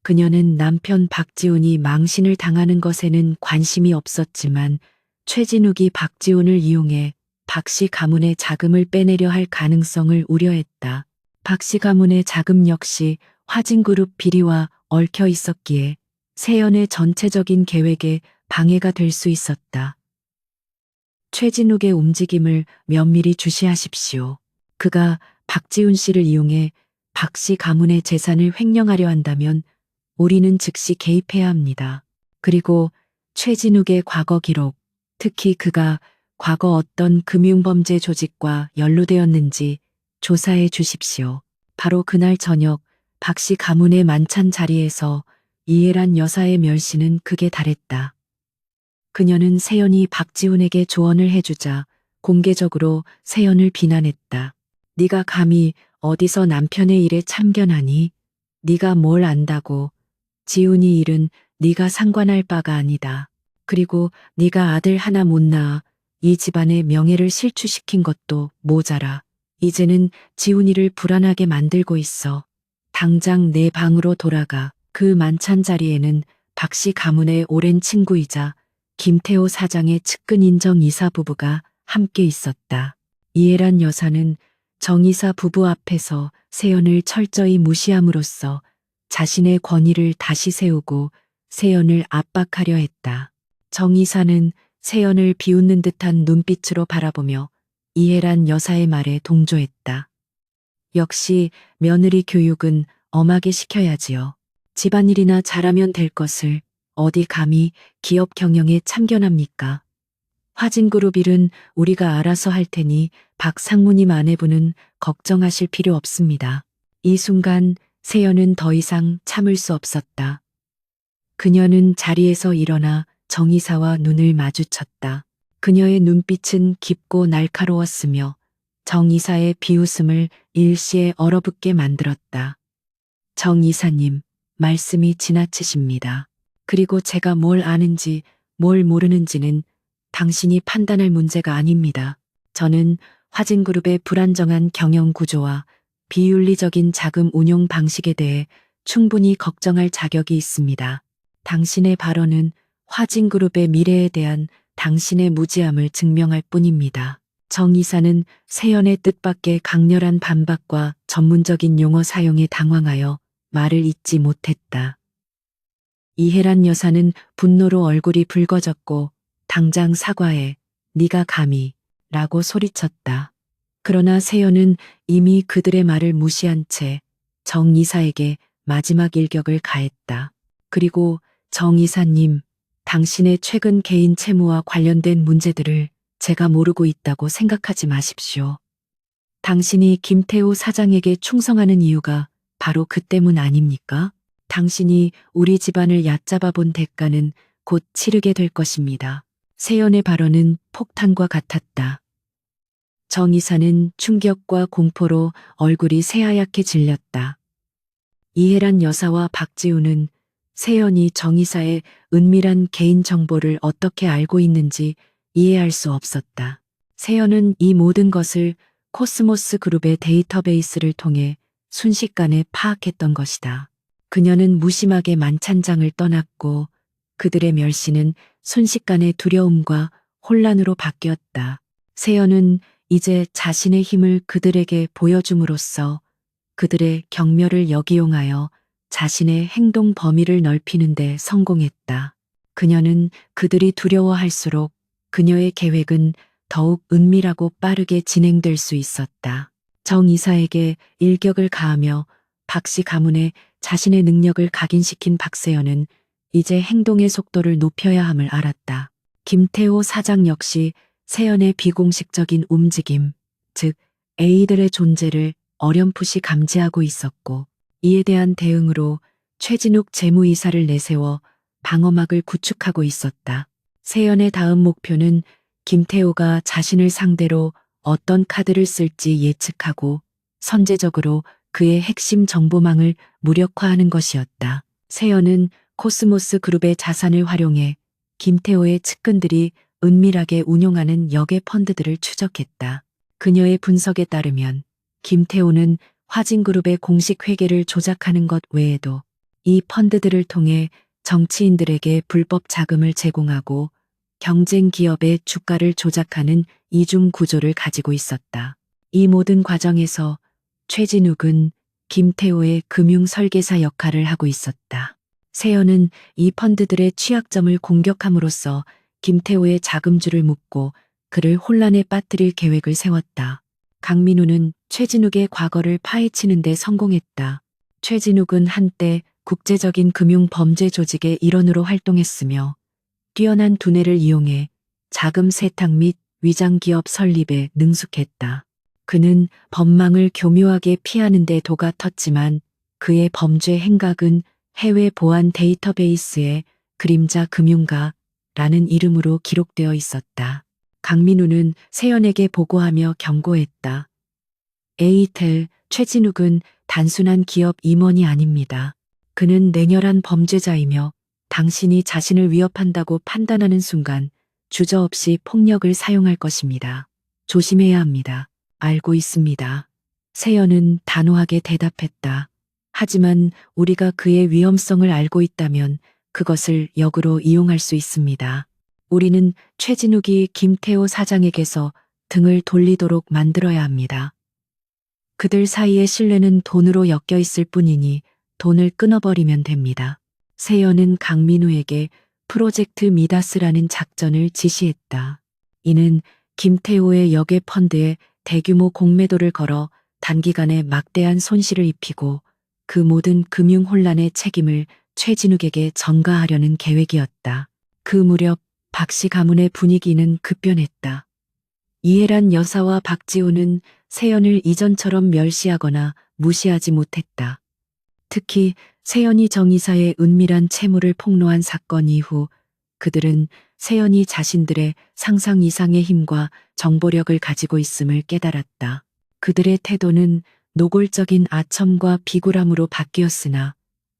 그녀는 남편 박지훈이 망신을 당하는 것에는 관심이 없었지만 최진욱이 박지훈을 이용해 박씨 가문의 자금을 빼내려 할 가능성을 우려했다. 박씨 가문의 자금 역시 화진그룹 비리와 얽혀 있었기에 세연의 전체적인 계획에 방해가 될 수 있었다. 최진욱의 움직임을 면밀히 주시하십시오. 그가 박지훈 씨를 이용해 박씨 가문의 재산을 횡령하려 한다면 우리는 즉시 개입해야 합니다. 그리고 최진욱의 과거 기록, 특히 그가 과거 어떤 금융범죄 조직과 연루되었는지 조사해 주십시오. 바로 그날 저녁 박씨 가문의 만찬 자리에서 이해란 여사의 멸시는 극에 달했다. 그녀는 세연이 박지훈에게 조언을 해주자 공개적으로 세연을 비난했다. 네가 감히 어디서 남편의 일에 참견하니? 네가 뭘 안다고? 지훈이 일은 네가 상관할 바가 아니다. 그리고 네가 아들 하나 못 낳아 이 집안의 명예를 실추시킨 것도 모자라. 이제는 지훈이를 불안하게 만들고 있어. 당장 내 방으로 돌아가. 그 만찬 자리에는 박씨 가문의 오랜 친구이자 김태호 사장의 측근 인정 이사 부부가 함께 있었다. 이해란 여사는 정 이사 부부 앞에서 세연을 철저히 무시함으로써 자신의 권위를 다시 세우고 세연을 압박하려 했다. 정 이사는 세연을 비웃는 듯한 눈빛으로 바라보며 이해란 여사의 말에 동조했다. 역시 며느리 교육은 엄하게 시켜야지요. 집안일이나 잘하면 될 것을 어디 감히 기업 경영에 참견합니까? 화진그룹 일은 우리가 알아서 할 테니 박 상무님 아내분은 걱정하실 필요 없습니다. 이 순간 세연은 더 이상 참을 수 없었다. 그녀는 자리에서 일어나 정 이사와 눈을 마주쳤다. 그녀의 눈빛은 깊고 날카로웠으며 정 이사의 비웃음을 일시에 얼어붙게 만들었다. 정 이사님, 말씀이 지나치십니다. 그리고 제가 뭘 아는지 뭘 모르는지는 당신이 판단할 문제가 아닙니다. 저는 화진그룹의 불안정한 경영 구조와 비윤리적인 자금 운용 방식에 대해 충분히 걱정할 자격이 있습니다. 당신의 발언은 화진그룹의 미래에 대한 당신의 무지함을 증명할 뿐입니다. 정 이사는 세연의 뜻밖의 강렬한 반박과 전문적인 용어 사용에 당황하여 말을 잇지 못했다. 이해란 여사는 분노로 얼굴이 붉어졌고 당장 사과해, 네가 감히 라고 소리쳤다. 그러나 세연은 이미 그들의 말을 무시한 채 정 이사에게 마지막 일격을 가했다. 그리고 정 이사님, 당신의 최근 개인 채무와 관련된 문제들을 제가 모르고 있다고 생각하지 마십시오. 당신이 김태호 사장에게 충성하는 이유가 바로 그 때문 아닙니까? 당신이 우리 집안을 얕잡아 본 대가는 곧 치르게 될 것입니다. 세연의 발언은 폭탄과 같았다. 정 이사는 충격과 공포로 얼굴이 새하얗게 질렸다. 이해란 여사와 박지훈은 세연이 정 이사의 은밀한 개인 정보를 어떻게 알고 있는지 이해할 수 없었다. 세연은 이 모든 것을 코스모스 그룹의 데이터베이스를 통해 순식간에 파악했던 것이다. 그녀는 무심하게 만찬장을 떠났고 그들의 멸시는 순식간에 두려움과 혼란으로 바뀌었다. 세연은 이제 자신의 힘을 그들에게 보여줌으로써 그들의 경멸을 역이용하여 자신의 행동 범위를 넓히는 데 성공했다. 그녀는 그들이 두려워할수록 그녀의 계획은 더욱 은밀하고 빠르게 진행될 수 있었다. 정 이사에게 일격을 가하며 박씨 가문에 자신의 능력을 각인시킨 박세연은 이제 행동의 속도를 높여야 함을 알았다. 김태호 사장 역시 세연의 비공식적인 움직임, 즉 A들의 존재를 어렴풋이 감지하고 있었고 이에 대한 대응으로 최진욱 재무이사를 내세워 방어막을 구축하고 있었다. 세연의 다음 목표는 김태호가 자신을 상대로 어떤 카드를 쓸지 예측하고 선제적으로 그의 핵심 정보망을 무력화하는 것이었다. 세연은 코스모스 그룹의 자산을 활용해 김태호의 측근들이 은밀하게 운용하는 역의 펀드들을 추적했다. 그녀의 분석에 따르면 김태호는 화진그룹의 공식 회계를 조작하는 것 외에도 이 펀드들을 통해 정치인들에게 불법 자금을 제공하고 경쟁 기업의 주가를 조작하는 이중 구조를 가지고 있었다. 이 모든 과정에서 최진욱은 김태호의 금융 설계사 역할을 하고 있었다. 세연은 이 펀드들의 취약점을 공격함으로써 김태호의 자금줄을 묶고 그를 혼란에 빠뜨릴 계획을 세웠다. 강민우는 최진욱의 과거를 파헤치는 데 성공했다. 최진욱은 한때 국제적인 금융 범죄 조직의 일원으로 활동했으며 뛰어난 두뇌를 이용해 자금 세탁 및 위장 기업 설립에 능숙했다. 그는 법망을 교묘하게 피하는 데 도가 텄지만 그의 범죄 행각은 해외 보안 데이터베이스에 그림자 금융가라는 이름으로 기록되어 있었다. 강민우는 세연에게 보고하며 경고했다. 에이텔 최진욱은 단순한 기업 임원이 아닙니다. 그는 냉혈한 범죄자이며 당신이 자신을 위협한다고 판단하는 순간 주저없이 폭력을 사용할 것입니다. 조심해야 합니다. 알고 있습니다. 세연은 단호하게 대답했다. 하지만 우리가 그의 위험성을 알고 있다면 그것을 역으로 이용할 수 있습니다. 우리는 최진욱이 김태호 사장에게서 등을 돌리도록 만들어야 합니다. 그들 사이의 신뢰는 돈으로 엮여 있을 뿐이니 돈을 끊어버리면 됩니다. 세연은 강민우에게 프로젝트 미다스라는 작전을 지시했다. 이는 김태호의 역외 펀드에 대규모 공매도를 걸어 단기간에 막대한 손실을 입히고 그 모든 금융 혼란의 책임을 최진욱에게 전가하려는 계획이었다. 그 무렵 박씨 가문의 분위기는 급변했다. 이해란 여사와 박지호는 세연을 이전처럼 멸시하거나 무시하지 못했다. 특히 세연이 정 이사의 은밀한 채무를 폭로한 사건 이후 그들은 세연이 자신들의 상상 이상의 힘과 정보력을 가지고 있음을 깨달았다. 그들의 태도는 노골적인 아첨과 비굴함으로 바뀌었으나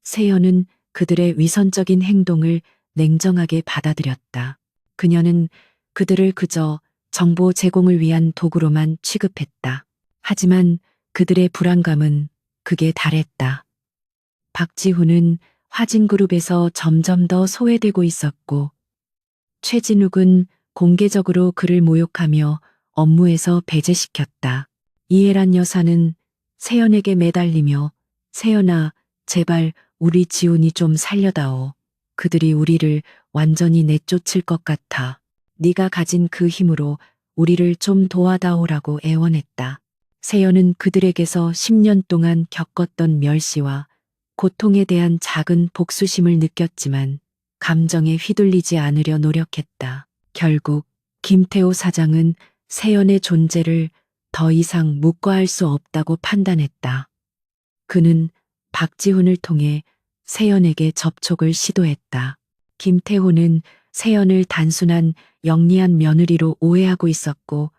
세연은 그들의 위선적인 행동을 냉정하게 받아들였다. 그녀는 그들을 그저 정보 제공을 위한 도구로만 취급했다. 하지만 그들의 불안감은 극에 달했다. 박지훈은 화진그룹에서 점점 더 소외되고 있었고 최진욱은 공개적으로 그를 모욕하며 업무에서 배제시켰다. 이해란 여사는 세연에게 매달리며 세연아, 제발 우리 지훈이 좀 살려다오. 그들이 우리를 완전히 내쫓을 것 같아. 네가 가진 그 힘으로 우리를 좀 도와다오라고 애원했다. 세연은 그들에게서 10년 동안 겪었던 멸시와 고통에 대한 작은 복수심을 느꼈지만 감정에 휘둘리지 않으려 노력했다. 결국 김태호 사장은 세연의 존재를 더 이상 묵과할 수 없다고 판단했다. 그는 박지훈을 통해 세연에게 접촉을 시도했다. 김태호는 세연을 단순한 영리한 며느리로 오해하고 있었고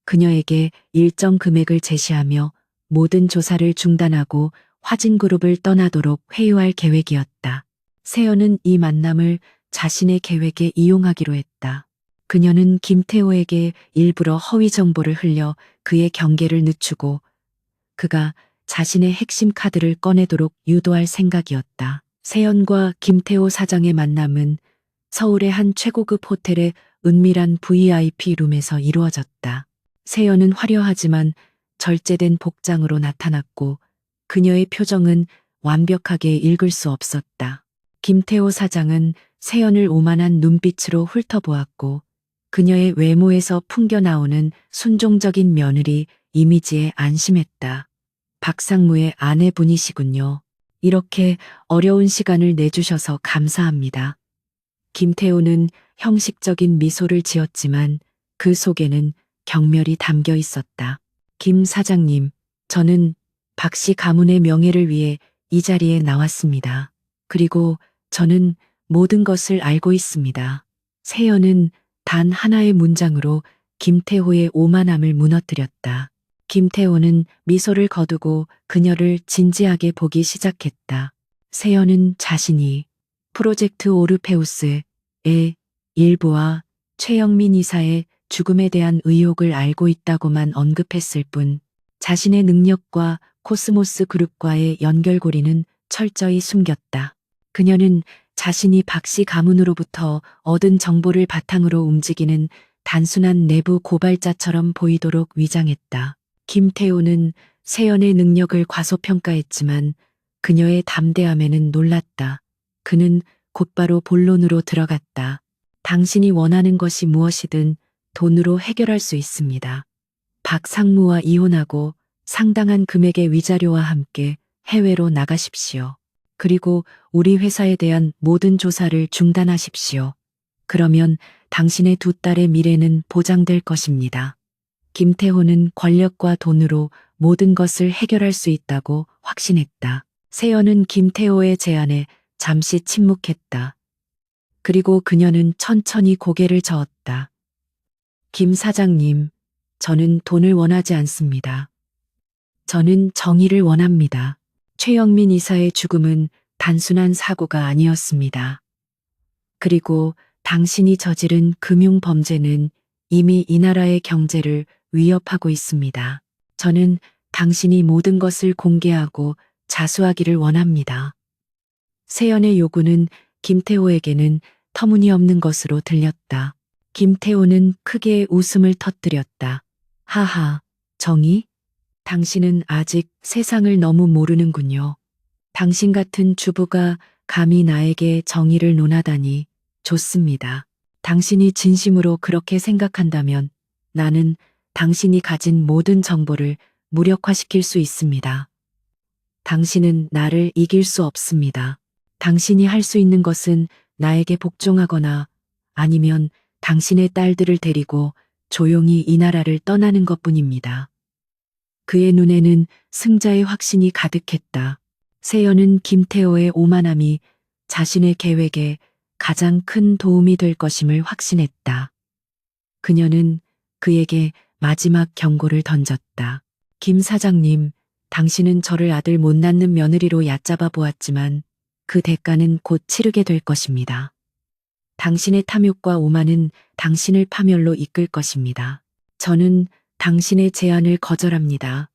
그녀에게 일정 금액을 제시하며 모든 조사를 중단하고 화진그룹을 떠나도록 회유할 계획이었다. 세연은 이 만남을 자신의 계획에 이용하기로 했다. 그녀는 김태호에게 일부러 허위 정보를 흘려 그의 경계를 늦추고 그가 자신의 핵심 카드를 꺼내도록 유도할 생각이었다. 세연과 김태호 사장의 만남은 서울의 한 최고급 호텔의 은밀한 VIP 룸에서 이루어졌다. 세연은 화려하지만 절제된 복장으로 나타났고 그녀의 표정은 완벽하게 읽을 수 없었다. 김태호 사장은 세연을 오만한 눈빛으로 훑어보았고 그녀의 외모에서 풍겨나오는 순종적인 며느리 이미지에 안심했다. 박상무의 아내분이시군요. 이렇게 어려운 시간을 내주셔서 감사합니다. 김태호는 형식적인 미소를 지었지만 그 속에는 경멸이 담겨 있었다. 김 사장님, 저는 박 씨 가문의 명예를 위해 이 자리에 나왔습니다. 그리고 저는 모든 것을 알고 있습니다. 세연은 단 하나의 문장으로 김태호의 오만함을 무너뜨렸다. 김태호는 미소를 거두고 그녀를 진지하게 보기 시작했다. 세연은 자신이 프로젝트 오르페우스의 일부와 최영민 이사의 죽음에 대한 의혹을 알고 있다고만 언급했을 뿐 자신의 능력과 코스모스 그룹과의 연결고리는 철저히 숨겼다. 그녀는 자신이 박씨 가문으로부터 얻은 정보를 바탕으로 움직이는 단순한 내부 고발자처럼 보이도록 위장했다. 김태호는 세연의 능력을 과소평가했지만 그녀의 담대함에는 놀랐다. 그는 곧바로 본론으로 들어갔다. 당신이 원하는 것이 무엇이든 돈으로 해결할 수 있습니다. 박상무와 이혼하고 상당한 금액의 위자료와 함께 해외로 나가십시오. 그리고 우리 회사에 대한 모든 조사를 중단하십시오. 그러면 당신의 두 딸의 미래는 보장될 것입니다. 김태호는 권력과 돈으로 모든 것을 해결할 수 있다고 확신했다. 세연은 김태호의 제안에 잠시 침묵했다. 그리고 그녀는 천천히 고개를 저었다. 김 사장님, 저는 돈을 원하지 않습니다. 저는 정의를 원합니다. 최영민 이사의 죽음은 단순한 사고가 아니었습니다. 그리고 당신이 저지른 금융 범죄는 이미 이 나라의 경제를 위협하고 있습니다. 저는 당신이 모든 것을 공개하고 자수하기를 원합니다. 세연의 요구는 김태호에게는 터무니없는 것으로 들렸다. 김태호는 크게 웃음을 터뜨렸다. 하하, 정의? 당신은 아직 세상을 너무 모르는군요. 당신 같은 주부가 감히 나에게 정의를 논하다니 좋습니다. 당신이 진심으로 그렇게 생각한다면 나는 당신이 가진 모든 정보를 무력화시킬 수 있습니다. 당신은 나를 이길 수 없습니다. 당신이 할 수 있는 것은 나에게 복종하거나 아니면 당신의 딸들을 데리고 조용히 이 나라를 떠나는 것뿐입니다. 그의 눈에는 승자의 확신이 가득했다. 세연은 김태호의 오만함이 자신의 계획에 가장 큰 도움이 될 것임을 확신했다. 그녀는 그에게 마지막 경고를 던졌다. 김 사장님, 당신은 저를 아들 못 낳는 며느리로 얕잡아 보았지만 그 대가는 곧 치르게 될 것입니다. 당신의 탐욕과 오만은 당신을 파멸로 이끌 것입니다. 저는 당신의 제안을 거절합니다.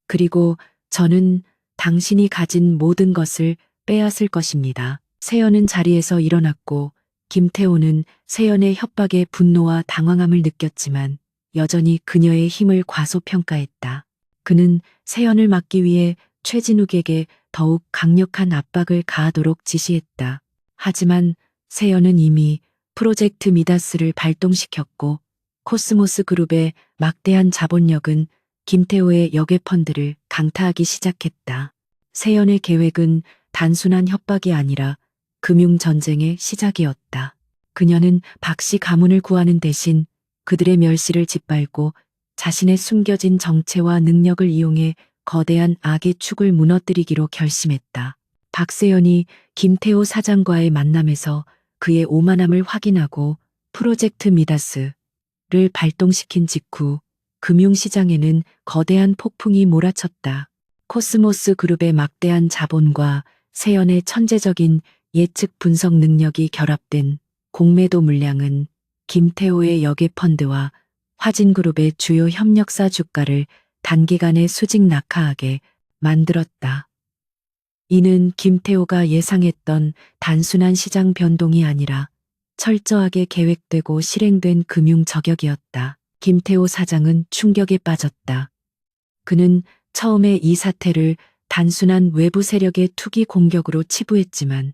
그리고 저는 당신이 가진 모든 것을 빼앗을 것입니다. 세연은 자리에서 일어났고 김태호는 세연의 협박에 분노와 당황함을 느꼈지만 여전히 그녀의 힘을 과소평가했다. 그는 세연을 막기 위해 최진욱에게 더욱 강력한 압박을 가하도록 지시했다. 하지만 세연은 이미 프로젝트 미다스를 발동시켰고 코스모스 그룹의 막대한 자본력은 김태호의 역외 펀드를 강타하기 시작했다. 세연의 계획은 단순한 협박이 아니라 금융전쟁의 시작이었다. 그녀는 박씨 가문을 구하는 대신 그들의 멸시를 짓밟고 자신의 숨겨진 정체와 능력을 이용해 거대한 악의 축을 무너뜨리기로 결심했다. 박세연이 김태호 사장과의 만남에서 그의 오만함을 확인하고 프로젝트 미다스를 발동시킨 직후 금융시장에는 거대한 폭풍이 몰아쳤다. 코스모스 그룹의 막대한 자본과 세연의 천재적인 예측 분석 능력이 결합된 공매도 물량은 김태호의 여객펀드와 화진그룹의 주요 협력사 주가를 단기간에 수직 낙하하게 만들었다. 이는 김태호가 예상했던 단순한 시장 변동이 아니라 철저하게 계획되고 실행된 금융 저격이었다. 김태호 사장은 충격에 빠졌다. 그는 처음에 이 사태를 단순한 외부 세력의 투기 공격으로 치부했지만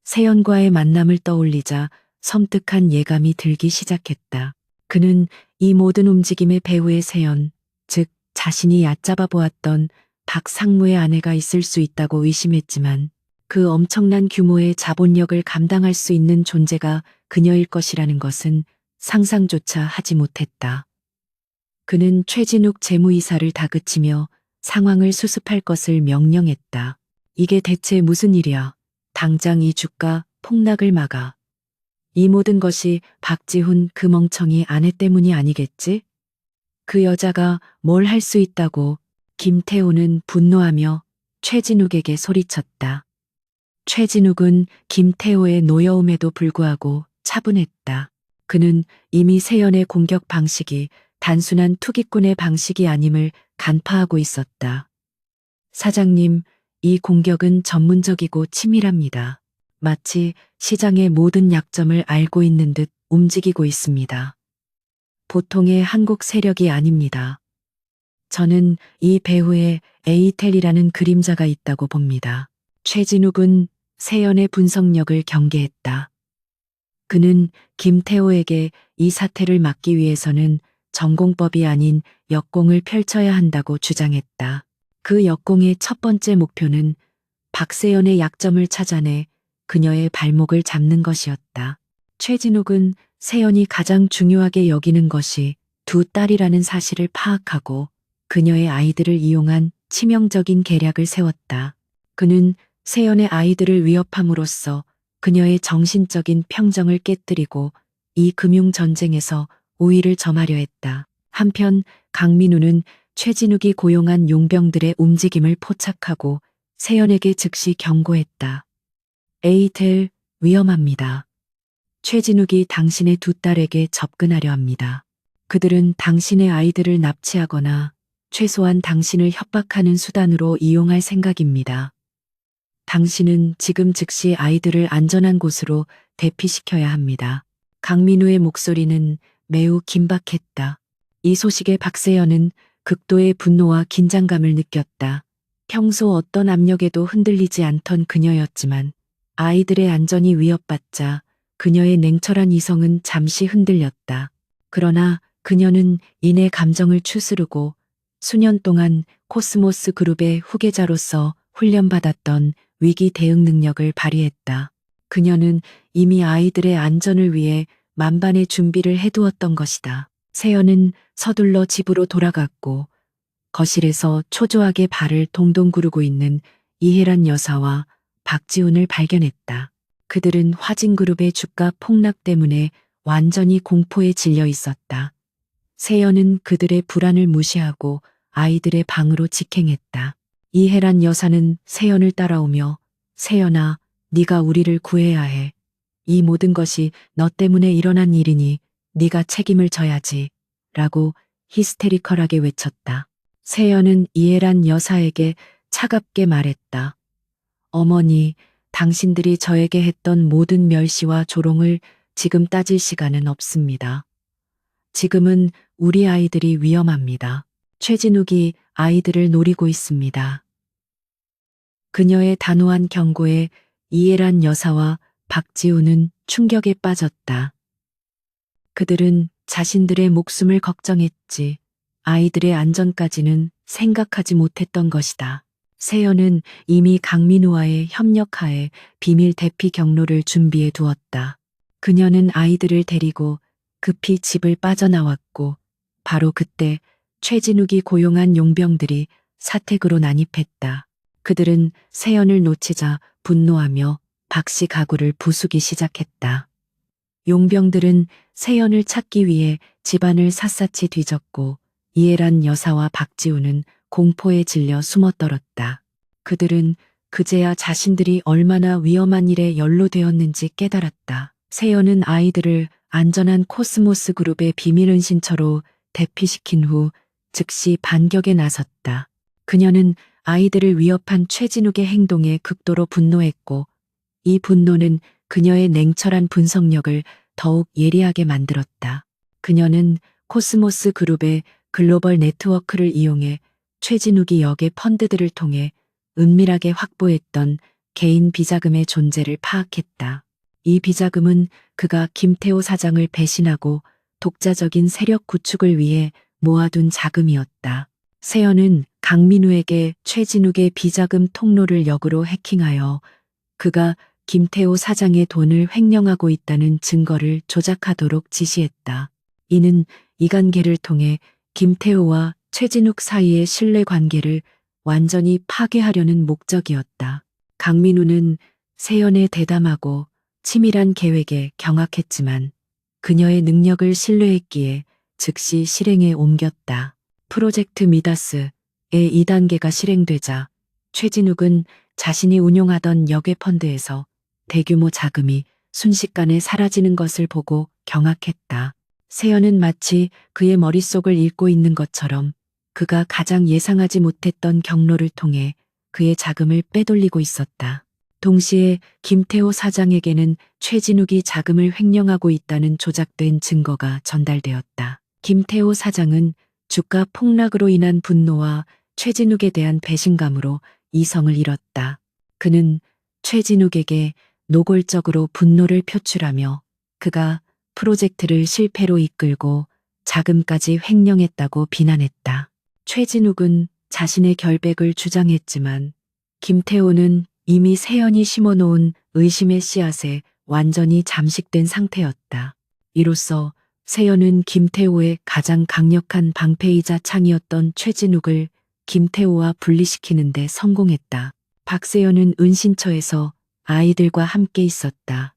세연과의 만남을 떠올리자 섬뜩한 예감이 들기 시작했다. 그는 이 모든 움직임의 배후에 세연, 즉 자신이 얕잡아 보았던 박 상무의 아내가 있을 수 있다고 의심했지만 그 엄청난 규모의 자본력을 감당할 수 있는 존재가 그녀일 것이라는 것은 상상조차 하지 못했다. 그는 최진욱 재무이사를 다그치며 상황을 수습할 것을 명령했다. 이게 대체 무슨 일이야? 당장 이 주가 폭락을 막아. 이 모든 것이 박지훈 그 멍청이 아내 때문이 아니겠지? 그 여자가 뭘 할 수 있다고 김태호는 분노하며 최진욱에게 소리쳤다. 최진욱은 김태호의 노여움에도 불구하고 차분했다. 그는 이미 세연의 공격 방식이 단순한 투기꾼의 방식이 아님을 간파하고 있었다. 사장님, 이 공격은 전문적이고 치밀합니다. 마치 시장의 모든 약점을 알고 있는 듯 움직이고 있습니다. 보통의 한국 세력이 아닙니다. 저는 이 배후에 에이텔이라는 그림자가 있다고 봅니다. 최진욱은 세연의 분석력을 경계했다. 그는 김태호에게 이 사태를 막기 위해서는 전공법이 아닌 역공을 펼쳐야 한다고 주장했다. 그 역공의 첫 번째 목표는 박세연의 약점을 찾아내 그녀의 발목을 잡는 것이었다. 최진욱은 세연이 가장 중요하게 여기는 것이 두 딸이라는 사실을 파악하고 그녀의 아이들을 이용한 치명적인 계략을 세웠다. 그는 세연의 아이들을 위협함으로써 그녀의 정신적인 평정을 깨뜨리고 이 금융 전쟁에서 우위를 점하려 했다. 한편 강민우는 최진욱이 고용한 용병들의 움직임을 포착하고 세연에게 즉시 경고했다. 에이텔, 위험합니다. 최진욱이 당신의 두 딸에게 접근하려 합니다. 그들은 당신의 아이들을 납치하거나 최소한 당신을 협박하는 수단으로 이용할 생각입니다. 당신은 지금 즉시 아이들을 안전한 곳으로 대피시켜야 합니다. 강민우의 목소리는 매우 긴박했다. 이 소식에 박세연은 극도의 분노와 긴장감을 느꼈다. 평소 어떤 압력에도 흔들리지 않던 그녀였지만 아이들의 안전이 위협받자 그녀의 냉철한 이성은 잠시 흔들렸다. 그러나 그녀는 이내 감정을 추스르고 수년 동안 코스모스 그룹의 후계자로서 훈련받았던 위기 대응 능력을 발휘했다. 그녀는 이미 아이들의 안전을 위해 만반의 준비를 해두었던 것이다. 세연은 서둘러 집으로 돌아갔고 거실에서 초조하게 발을 동동 구르고 있는 이혜란 여사와 박지훈을 발견했다. 그들은 화진그룹의 주가 폭락 때문에 완전히 공포에 질려 있었다. 세연은 그들의 불안을 무시하고 아이들의 방으로 직행했다. 이혜란 여사는 세연을 따라오며 세연아, 네가 우리를 구해야 해. 이 모든 것이 너 때문에 일어난 일이니 네가 책임을 져야지. 라고 히스테리컬하게 외쳤다. 세연은 이혜란 여사에게 차갑게 말했다. 어머니, 당신들이 저에게 했던 모든 멸시와 조롱을 지금 따질 시간은 없습니다. 지금은 우리 아이들이 위험합니다. 최진욱이 아이들을 노리고 있습니다. 그녀의 단호한 경고에 이혜란 여사와 박지훈은 충격에 빠졌다. 그들은 자신들의 목숨을 걱정했지 아이들의 안전까지는 생각하지 못했던 것이다. 세연은 이미 강민우와의 협력하에 비밀 대피 경로를 준비해 두었다. 그녀는 아이들을 데리고 급히 집을 빠져나왔고 바로 그때 최진욱이 고용한 용병들이 사택으로 난입했다. 그들은 세연을 놓치자 분노하며 박씨 가구를 부수기 시작했다. 용병들은 세연을 찾기 위해 집안을 샅샅이 뒤졌고 이혜란 여사와 박지훈은 공포에 질려 숨어떨었다. 그들은 그제야 자신들이 얼마나 위험한 일에 연루되었는지 깨달았다. 세연은 아이들을 안전한 코스모스 그룹의 비밀 은신처로 대피시킨 후 즉시 반격에 나섰다. 그녀는 아이들을 위협한 최진욱의 행동에 극도로 분노했고 이 분노는 그녀의 냉철한 분석력을 더욱 예리하게 만들었다. 그녀는 코스모스 그룹의 글로벌 네트워크를 이용해 최진욱이 역의 펀드들을 통해 은밀하게 확보했던 개인 비자금의 존재를 파악했다. 이 비자금은 그가 김태호 사장을 배신하고 독자적인 세력 구축을 위해 모아둔 자금이었다. 세연은 강민우에게 최진욱의 비자금 통로를 역으로 해킹하여 그가 김태호 사장의 돈을 횡령하고 있다는 증거를 조작하도록 지시했다. 이는 이관계를 통해 김태호와 최진욱 사이의 신뢰관계를 완전히 파괴하려는 목적이었다. 강민우는 세연의 대담하고 치밀한 계획에 경악했지만 그녀의 능력을 신뢰했기에 즉시 실행에 옮겼다. 프로젝트 미다스의 2단계가 실행되자 최진욱은 자신이 운용하던 역외 펀드에서 대규모 자금이 순식간에 사라지는 것을 보고 경악했다. 세연은 마치 그의 머릿속을 읽고 있는 것처럼 그가 가장 예상하지 못했던 경로를 통해 그의 자금을 빼돌리고 있었다. 동시에 김태호 사장에게는 최진욱이 자금을 횡령하고 있다는 조작된 증거가 전달되었다. 김태호 사장은 주가 폭락으로 인한 분노와 최진욱에 대한 배신감으로 이성을 잃었다. 그는 최진욱에게 노골적으로 분노를 표출하며 그가 프로젝트를 실패로 이끌고 자금까지 횡령했다고 비난했다. 최진욱은 자신의 결백을 주장했지만 김태호는 이미 세연이 심어놓은 의심의 씨앗에 완전히 잠식된 상태였다. 이로써 세연은 김태호의 가장 강력한 방패이자 창이었던 최진욱을 김태호와 분리시키는 데 성공했다. 박세연은 은신처에서 아이들과 함께 있었다.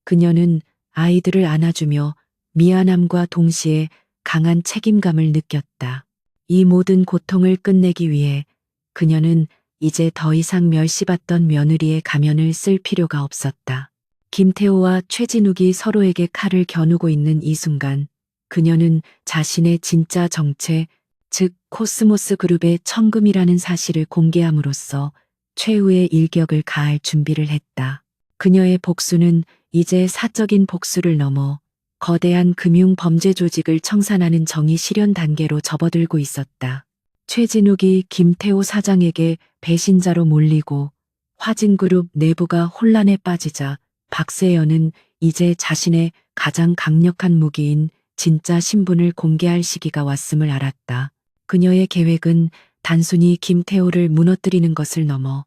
그녀는 아이들을 안아주며 미안함과 동시에 강한 책임감을 느꼈다. 이 모든 고통을 끝내기 위해 그녀는 이제 더 이상 멸시받던 며느리의 가면을 쓸 필요가 없었다. 김태호와 최진욱이 서로에게 칼을 겨누고 있는 이 순간 그녀는 자신의 진짜 정체, 즉 코스모스 그룹의 천금이라는 사실을 공개함으로써 최후의 일격을 가할 준비를 했다. 그녀의 복수는 이제 사적인 복수를 넘어 거대한 금융 범죄 조직을 청산하는 정의 실현 단계로 접어들고 있었다. 최진욱이 김태호 사장에게 배신자로 몰리고 화진그룹 내부가 혼란에 빠지자 박세연은 이제 자신의 가장 강력한 무기인 진짜 신분을 공개할 시기가 왔음을 알았다. 그녀의 계획은 단순히 김태호를 무너뜨리는 것을 넘어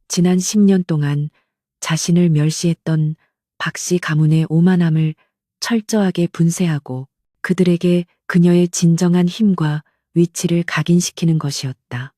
지난 10년 동안 자신을 멸시했던 박씨 가문의 오만함을 철저하게 분쇄하고 그들에게 그녀의 진정한 힘과 위치를 각인시키는 것이었다.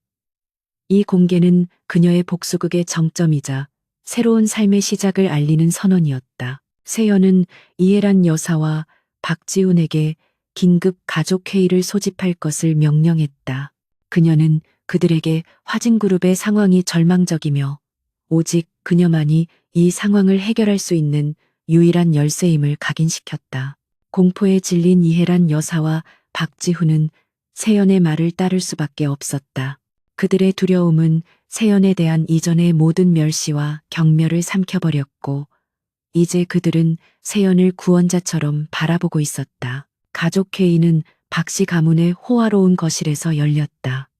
이 공개는 그녀의 복수극의 정점이자 새로운 삶의 시작을 알리는 선언이었다. 세연은 이해란 여사와 박지훈에게 긴급 가족회의를 소집할 것을 명령했다. 그녀는 그들에게 화진그룹의 상황이 절망적이며 오직 그녀만이 이 상황을 해결할 수 있는 유일한 열쇠임을 각인시켰다. 공포에 질린 이해란 여사와 박지훈은 세연의 말을 따를 수밖에 없었다. 그들의 두려움은 세연에 대한 이전의 모든 멸시와 경멸을 삼켜버렸고 이제 그들은 세연을 구원자처럼 바라보고 있었다. 가족회의는 박씨 가문의 호화로운 거실에서 열렸다.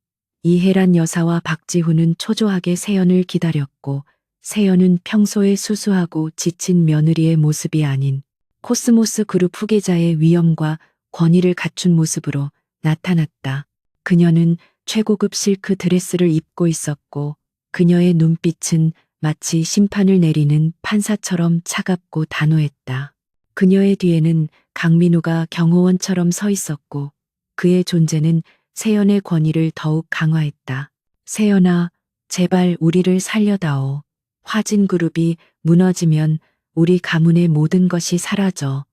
이혜란 여사와 박지훈은 초조하게 세연을 기다렸고 세연은 평소에 수수하고 지친 며느리의 모습이 아닌 코스모스 그룹 후계자의 위엄과 권위를 갖춘 모습으로 나타났다. 그녀는 최고급 실크 드레스를 입고 있었고 그녀의 눈빛은 마치 심판을 내리는 판사처럼 차갑고 단호했다. 그녀의 뒤에는 강민우가 경호원처럼 서 있었고 그의 존재는 세연의 권위를 더욱 강화했다. 세연아, 제발 우리를 살려다오. 화진그룹이 무너지면 우리 가문의 모든 것이 사라져.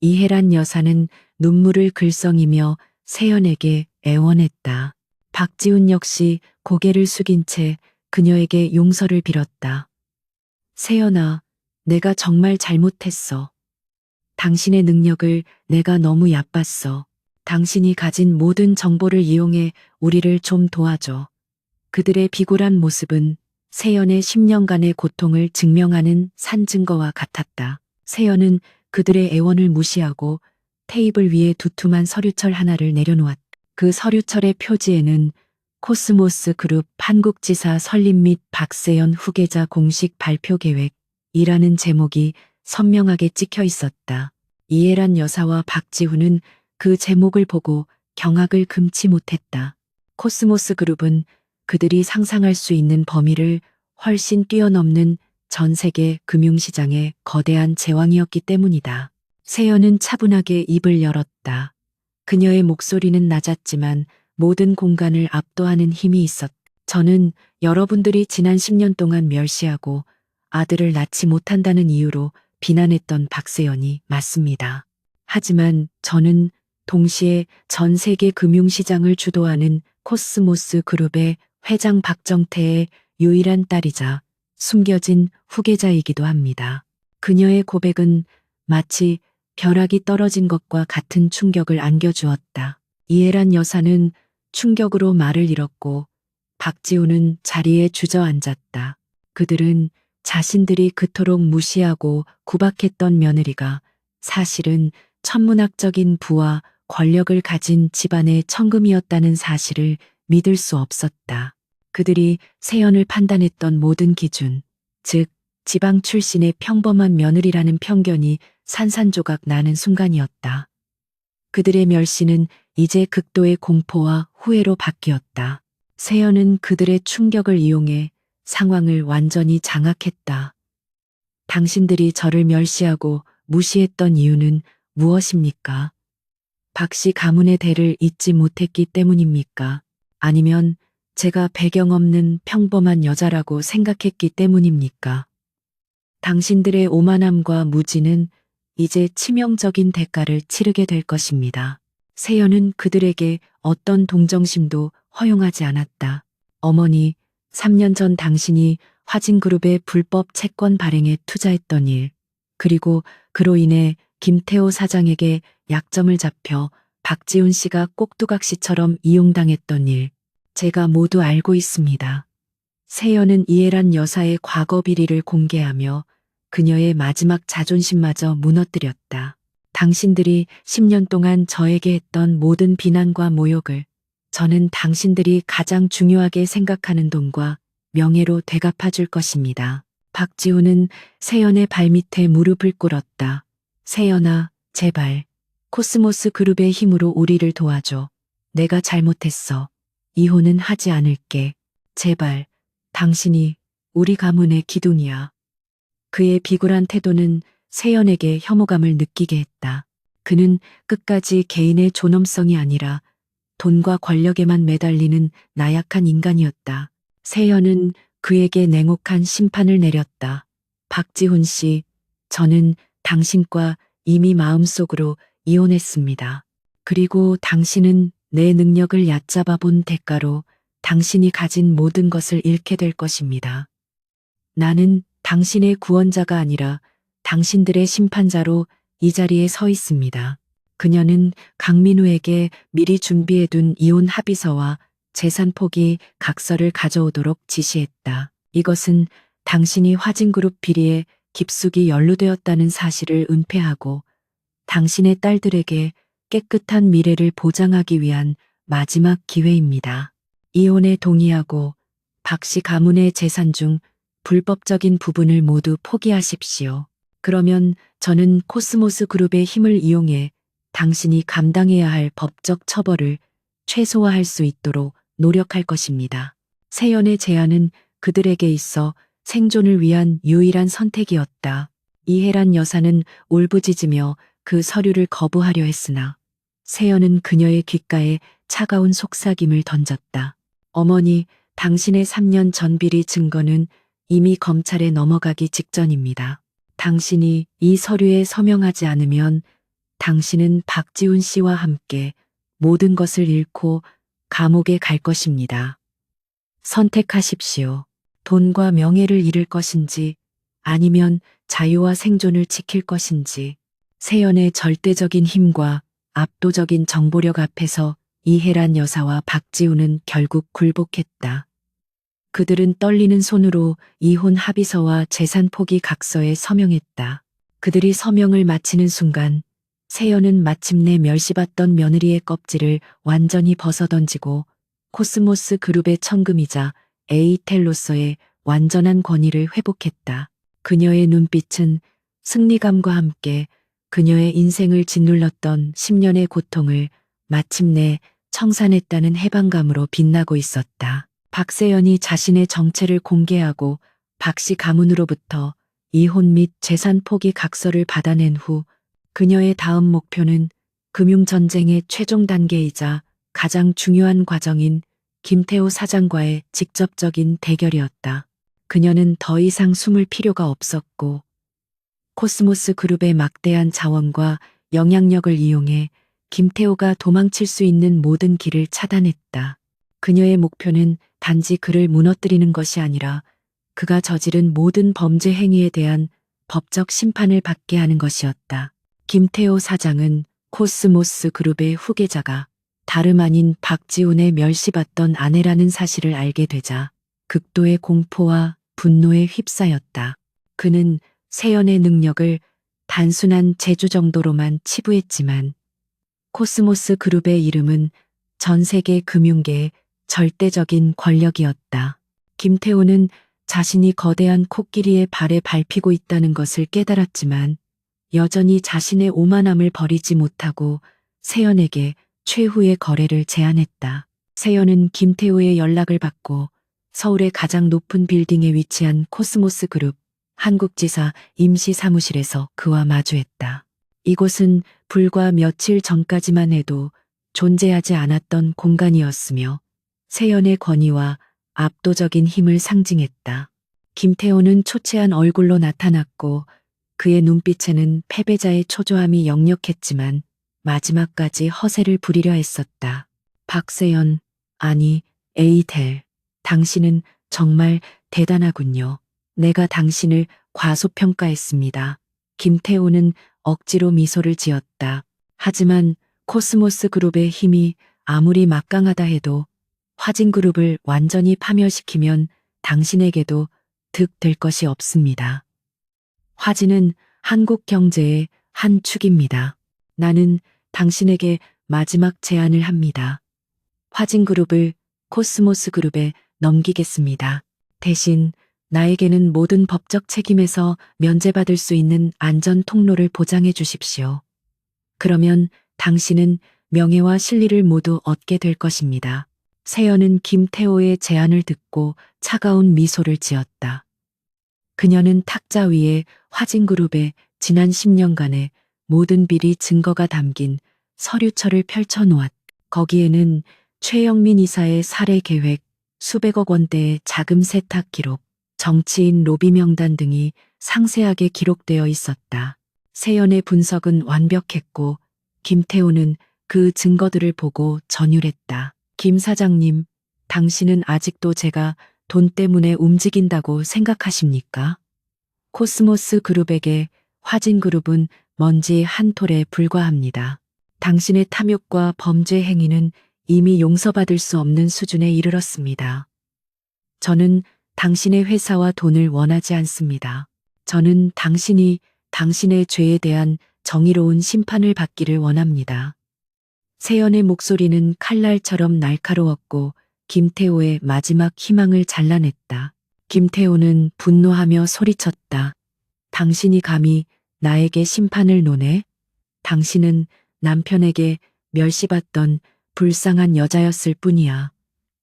이혜란 여사는 눈물을 글썽이며 세연에게 애원했다. 박지훈 역시 고개를 숙인 채 그녀에게 용서를 빌었다. 세연아, 내가 정말 잘못했어. 당신의 능력을 내가 너무 얕봤어. 당신이 가진 모든 정보를 이용해 우리를 좀 도와줘. 그들의 비굴한 모습은 세연의 10년간의 고통을 증명하는 산증거와 같았다. 세연은 그들의 애원을 무시하고 테이블 위에 두툼한 서류철 하나를 내려놓았다. 그 서류철의 표지에는 코스모스 그룹 한국지사 설립 및 박세연 후계자 공식 발표 계획이라는 제목이 선명하게 찍혀 있었다. 이해란 여사와 박지훈은 그 제목을 보고 경악을 금치 못했다. 코스모스 그룹은 그들이 상상할 수 있는 범위를 훨씬 뛰어넘는 전 세계 금융시장의 거대한 제왕이었기 때문이다. 세연은 차분하게 입을 열었다. 그녀의 목소리는 낮았지만 모든 공간을 압도하는 힘이 있었다. 저는 여러분들이 지난 10년 동안 멸시하고 아들을 낳지 못한다는 이유로 비난했던 박세연이 맞습니다. 하지만 저는 동시에 전 세계 금융시장을 주도하는 코스모스 그룹의 회장 박정태의 유일한 딸이자 숨겨진 후계자이기도 합니다. 그녀의 고백은 마치 벼락이 떨어진 것과 같은 충격을 안겨주었다. 이해란 여사는 충격으로 말을 잃었고 박지훈은 자리에 주저앉았다. 그들은 자신들이 그토록 무시하고 구박했던 며느리가 사실은 천문학적인 부와 권력을 가진 집안의 청금이었다는 사실을 믿을 수 없었다. 그들이 세연을 판단했던 모든 기준, 즉 지방 출신의 평범한 며느리라는 편견이 산산조각 나는 순간이었다. 그들의 멸시는 이제 극도의 공포와 후회로 바뀌었다. 세연은 그들의 충격을 이용해 상황을 완전히 장악했다. 당신들이 저를 멸시하고 무시했던 이유는 무엇입니까? 박씨 가문의 대를 잇지 못했기 때문입니까? 아니면 제가 배경 없는 평범한 여자라고 생각했기 때문입니까? 당신들의 오만함과 무지는 이제 치명적인 대가를 치르게 될 것입니다. 세연은 그들에게 어떤 동정심도 허용하지 않았다. 어머니, 3년 전 당신이 화진그룹의 불법 채권 발행에 투자했던 일, 그리고 그로 인해 김태호 사장에게 약점을 잡혀 박지훈 씨가 꼭두각시처럼 이용당했던 일, 제가 모두 알고 있습니다. 세연은 이해란 여사의 과거 비리를 공개하며 그녀의 마지막 자존심마저 무너뜨렸다. 당신들이 10년 동안 저에게 했던 모든 비난과 모욕을 저는 당신들이 가장 중요하게 생각하는 돈과 명예로 되갚아 줄 것입니다. 박지훈은 세연의 발밑에 무릎을 꿇었다. 세연아, 제발. 코스모스 그룹의 힘으로 우리를 도와줘. 내가 잘못했어. 이혼은 하지 않을게. 제발. 당신이 우리 가문의 기둥이야. 그의 비굴한 태도는 세연에게 혐오감을 느끼게 했다. 그는 끝까지 개인의 존엄성이 아니라 돈과 권력에만 매달리는 나약한 인간이었다. 세연은 그에게 냉혹한 심판을 내렸다. 박지훈 씨, 저는 당신과 이미 마음속으로 이혼했습니다. 그리고 당신은 내 능력을 얕잡아 본 대가로 당신이 가진 모든 것을 잃게 될 것입니다. 나는 당신의 구원자가 아니라 당신들의 심판자로 이 자리에 서 있습니다. 그녀는 강민우에게 미리 준비해둔 이혼 합의서와 재산 포기 각서를 가져오도록 지시했다. 이것은 당신이 화진그룹 비리에 깊숙이 연루되었다는 사실을 은폐하고 당신의 딸들에게 깨끗한 미래를 보장하기 위한 마지막 기회입니다. 이혼에 동의하고 박씨 가문의 재산 중 불법적인 부분을 모두 포기하십시오. 그러면 저는 코스모스 그룹의 힘을 이용해 당신이 감당해야 할 법적 처벌을 최소화할 수 있도록 노력할 것입니다. 세연의 제안은 그들에게 있어 생존을 위한 유일한 선택이었다. 이해란 여사는 울부짖으며 그 서류를 거부하려 했으나 세연은 그녀의 귓가에 차가운 속삭임을 던졌다. 어머니, 당신의 3년 전 비리 증거는 이미 검찰에 넘어가기 직전입니다. 당신이 이 서류에 서명하지 않으면 당신은 박지훈 씨와 함께 모든 것을 잃고 감옥에 갈 것입니다. 선택하십시오. 돈과 명예를 잃을 것인지 아니면 자유와 생존을 지킬 것인지. 세연의 절대적인 힘과 압도적인 정보력 앞에서 이혜란 여사와 박지우는 결국 굴복했다. 그들은 떨리는 손으로 이혼 합의서와 재산 포기 각서에 서명했다. 그들이 서명을 마치는 순간 세연은 마침내 멸시받던 며느리의 껍질을 완전히 벗어던지고 코스모스 그룹의 천금이자 에이텔로서의 완전한 권위를 회복했다. 그녀의 눈빛은 승리감과 함께 그녀의 인생을 짓눌렀던 10년의 고통을 마침내 청산했다는 해방감으로 빛나고 있었다. 박세연이 자신의 정체를 공개하고 박씨 가문으로부터 이혼 및 재산 포기 각서를 받아낸 후 그녀의 다음 목표는 금융전쟁의 최종 단계이자 가장 중요한 과정인 김태호 사장과의 직접적인 대결이었다. 그녀는 더 이상 숨을 필요가 없었고 코스모스 그룹의 막대한 자원과 영향력을 이용해 김태호가 도망칠 수 있는 모든 길을 차단했다. 그녀의 목표는 단지 그를 무너뜨리는 것이 아니라 그가 저지른 모든 범죄 행위에 대한 법적 심판을 받게 하는 것이었다. 김태호 사장은 코스모스 그룹의 후계자가 다름 아닌 박지훈의 멸시받던 아내라는 사실을 알게 되자 극도의 공포와 분노에 휩싸였다. 그는 세연의 능력을 단순한 제주 정도로만 치부했지만 코스모스 그룹의 이름은 전 세계 금융계의 절대적인 권력이었다. 김태호는 자신이 거대한 코끼리의 발에 밟히고 있다는 것을 깨달았지만 여전히 자신의 오만함을 버리지 못하고 세연에게 최후의 거래를 제안했다. 세연은 김태호의 연락을 받고 서울의 가장 높은 빌딩에 위치한 코스모스 그룹 한국지사 임시사무실에서 그와 마주했다. 이곳은 불과 며칠 전까지만 해도 존재하지 않았던 공간이었으며 세연의 권위와 압도적인 힘을 상징했다. 김태호는 초췌한 얼굴로 나타났고 그의 눈빛에는 패배자의 초조함이 역력했지만 마지막까지 허세를 부리려 했었다. 박세연, 아니, 에이텔, 당신은 정말 대단하군요. 내가 당신을 과소평가했습니다. 김태호는 억지로 미소를 지었다. 하지만 코스모스 그룹의 힘이 아무리 막강하다 해도 화진그룹을 완전히 파멸시키면 당신에게도 득될 것이 없습니다. 화진은 한국 경제의 한 축입니다. 나는 당신에게 마지막 제안을 합니다. 화진그룹을 코스모스 그룹에 넘기겠습니다. 대신 나에게는 모든 법적 책임에서 면제받을 수 있는 안전 통로를 보장해 주십시오. 그러면 당신은 명예와 신리를 모두 얻게 될 것입니다. 세연은 김태호의 제안을 듣고 차가운 미소를 지었다. 그녀는 탁자 위에 화진그룹의 지난 10년간의 모든 비리 증거가 담긴 서류처를 펼쳐놓았다. 거기에는 최영민 이사의 살해 계획, 수백억 원대의 자금 세탁 기록, 정치인 로비 명단 등이 상세하게 기록되어 있었다. 세연의 분석은 완벽했고 김태호는 그 증거들을 보고 전율했다. 김 사장님, 당신은 아직도 제가 돈 때문에 움직인다고 생각하십니까? 코스모스 그룹에게 화진그룹은 먼지 한 톨에 불과합니다. 당신의 탐욕과 범죄 행위는 이미 용서받을 수 없는 수준에 이르렀습니다. 저는 당신의 회사와 돈을 원하지 않습니다. 저는 당신이 당신의 죄에 대한 정의로운 심판을 받기를 원합니다. 세연의 목소리는 칼날처럼 날카로웠고 김태호의 마지막 희망을 잘라냈다. 김태호는 분노하며 소리쳤다. 당신이 감히 나에게 심판을 논해? 당신은 남편에게 멸시받던 불쌍한 여자였을 뿐이야.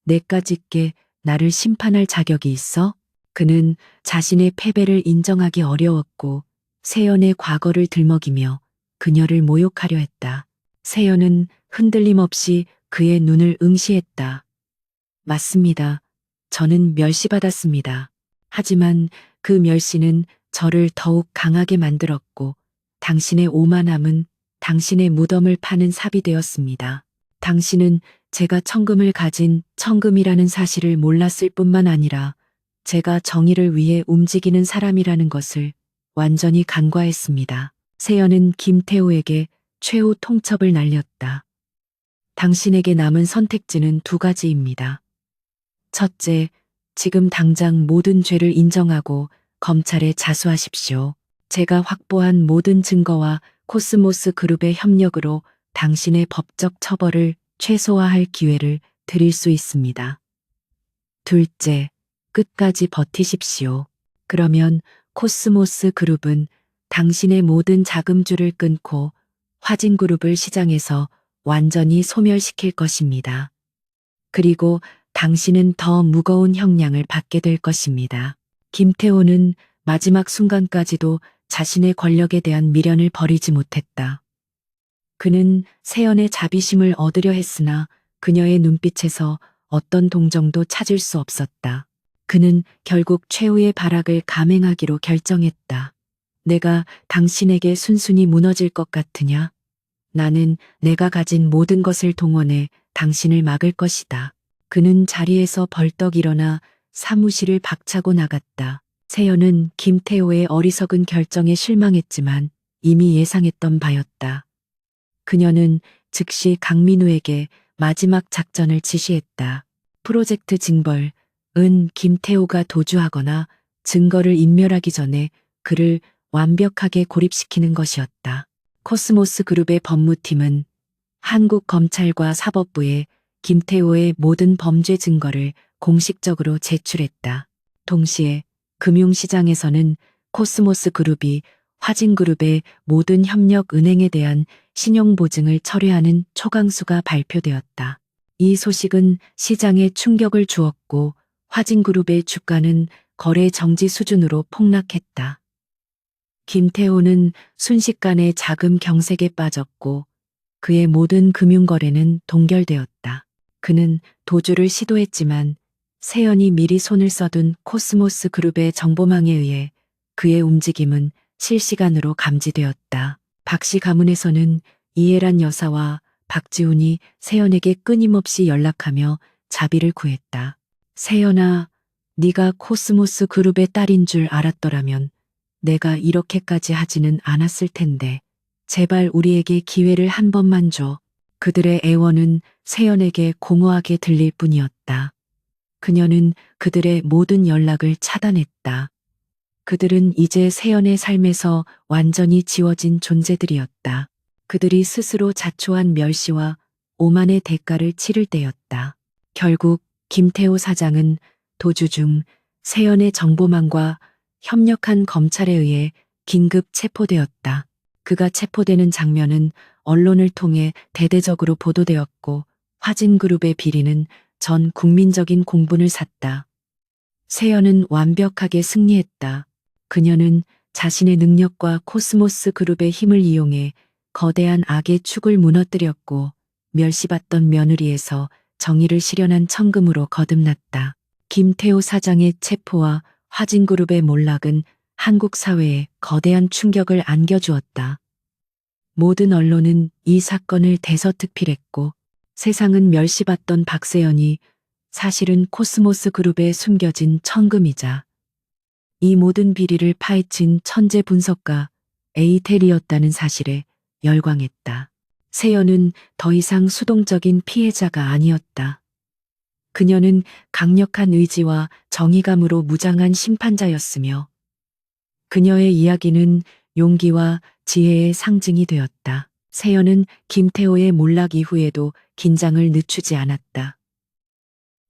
내까짓게 나를 심판할 자격이 있어? 그는 자신의 패배를 인정하기 어려웠고 세연의 과거를 들먹이며 그녀를 모욕하려 했다. 세연은 흔들림 없이 그의 눈을 응시했다. 맞습니다. 저는 멸시받았습니다. 하지만 그 멸시는 저를 더욱 강하게 만들었고 당신의 오만함은 당신의 무덤을 파는 삽이 되었습니다. 당신은 제가 천금을 가진 천금이라는 사실을 몰랐을 뿐만 아니라 제가 정의를 위해 움직이는 사람이라는 것을 완전히 간과했습니다. 세연은 김태호에게 최후 통첩을 날렸다. 당신에게 남은 선택지는 두 가지입니다. 첫째, 지금 당장 모든 죄를 인정하고 검찰에 자수하십시오. 제가 확보한 모든 증거와 코스모스 그룹의 협력으로 당신의 법적 처벌을 최소화할 기회를 드릴 수 있습니다. 둘째, 끝까지 버티십시오. 그러면 코스모스 그룹은 당신의 모든 자금줄을 끊고 화진그룹을 시장에서 완전히 소멸시킬 것입니다. 그리고 당신은 더 무거운 형량을 받게 될 것입니다. 김태호는 마지막 순간까지도 자신의 권력에 대한 미련을 버리지 못했다. 그는 세연의 자비심을 얻으려 했으나 그녀의 눈빛에서 어떤 동정도 찾을 수 없었다. 그는 결국 최후의 발악을 감행하기로 결정했다. 내가 당신에게 순순히 무너질 것 같으냐? 나는 내가 가진 모든 것을 동원해 당신을 막을 것이다. 그는 자리에서 벌떡 일어나 사무실을 박차고 나갔다. 세연은 김태호의 어리석은 결정에 실망했지만 이미 예상했던 바였다. 그녀는 즉시 강민우에게 마지막 작전을 지시했다. 프로젝트 징벌은 김태호가 도주하거나 증거를 인멸하기 전에 그를 완벽하게 고립시키는 것이었다. 코스모스 그룹의 법무팀은 한국 검찰과 사법부에 김태호의 모든 범죄 증거를 공식적으로 제출했다. 동시에 금융시장에서는 코스모스 그룹이 화진그룹의 모든 협력 은행에 대한 신용보증을 철회하는 초강수가 발표되었다. 이 소식은 시장에 충격을 주었고 화진그룹의 주가는 거래 정지 수준으로 폭락했다. 김태호는 순식간에 자금 경색에 빠졌고 그의 모든 금융거래는 동결되었다. 그는 도주를 시도했지만 세연이 미리 손을 써둔 코스모스 그룹의 정보망에 의해 그의 움직임은 실시간으로 감지되었다. 박씨 가문에서는 이해란 여사와 박지훈이 세연에게 끊임없이 연락하며 자비를 구했다. 세연아, 네가 코스모스 그룹의 딸인 줄 알았더라면 내가 이렇게까지 하지는 않았을 텐데 제발 우리에게 기회를 한 번만 줘. 그들의 애원은 세연에게 공허하게 들릴 뿐이었다. 그녀는 그들의 모든 연락을 차단했다. 그들은 이제 세연의 삶에서 완전히 지워진 존재들이었다. 그들이 스스로 자초한 멸시와 오만의 대가를 치를 때였다. 결국 김태호 사장은 도주 중 세연의 정보망과 협력한 검찰에 의해 긴급 체포되었다. 그가 체포되는 장면은 언론을 통해 대대적으로 보도되었고 화진그룹의 비리는 전 국민적인 공분을 샀다. 세연은 완벽하게 승리했다. 그녀는 자신의 능력과 코스모스 그룹의 힘을 이용해 거대한 악의 축을 무너뜨렸고 멸시받던 며느리에서 정의를 실현한 천금으로 거듭났다. 김태호 사장의 체포와 화진그룹의 몰락은 한국 사회에 거대한 충격을 안겨주었다. 모든 언론은 이 사건을 대서특필했고 세상은 멸시받던 박세연이 사실은 코스모스 그룹에 숨겨진 천금이자 이 모든 비리를 파헤친 천재 분석가 에이텔이었다는 사실에 열광했다. 세연은 더 이상 수동적인 피해자가 아니었다. 그녀는 강력한 의지와 정의감으로 무장한 심판자였으며 그녀의 이야기는 용기와 지혜의 상징이 되었다. 세연은 김태호의 몰락 이후에도 긴장을 늦추지 않았다.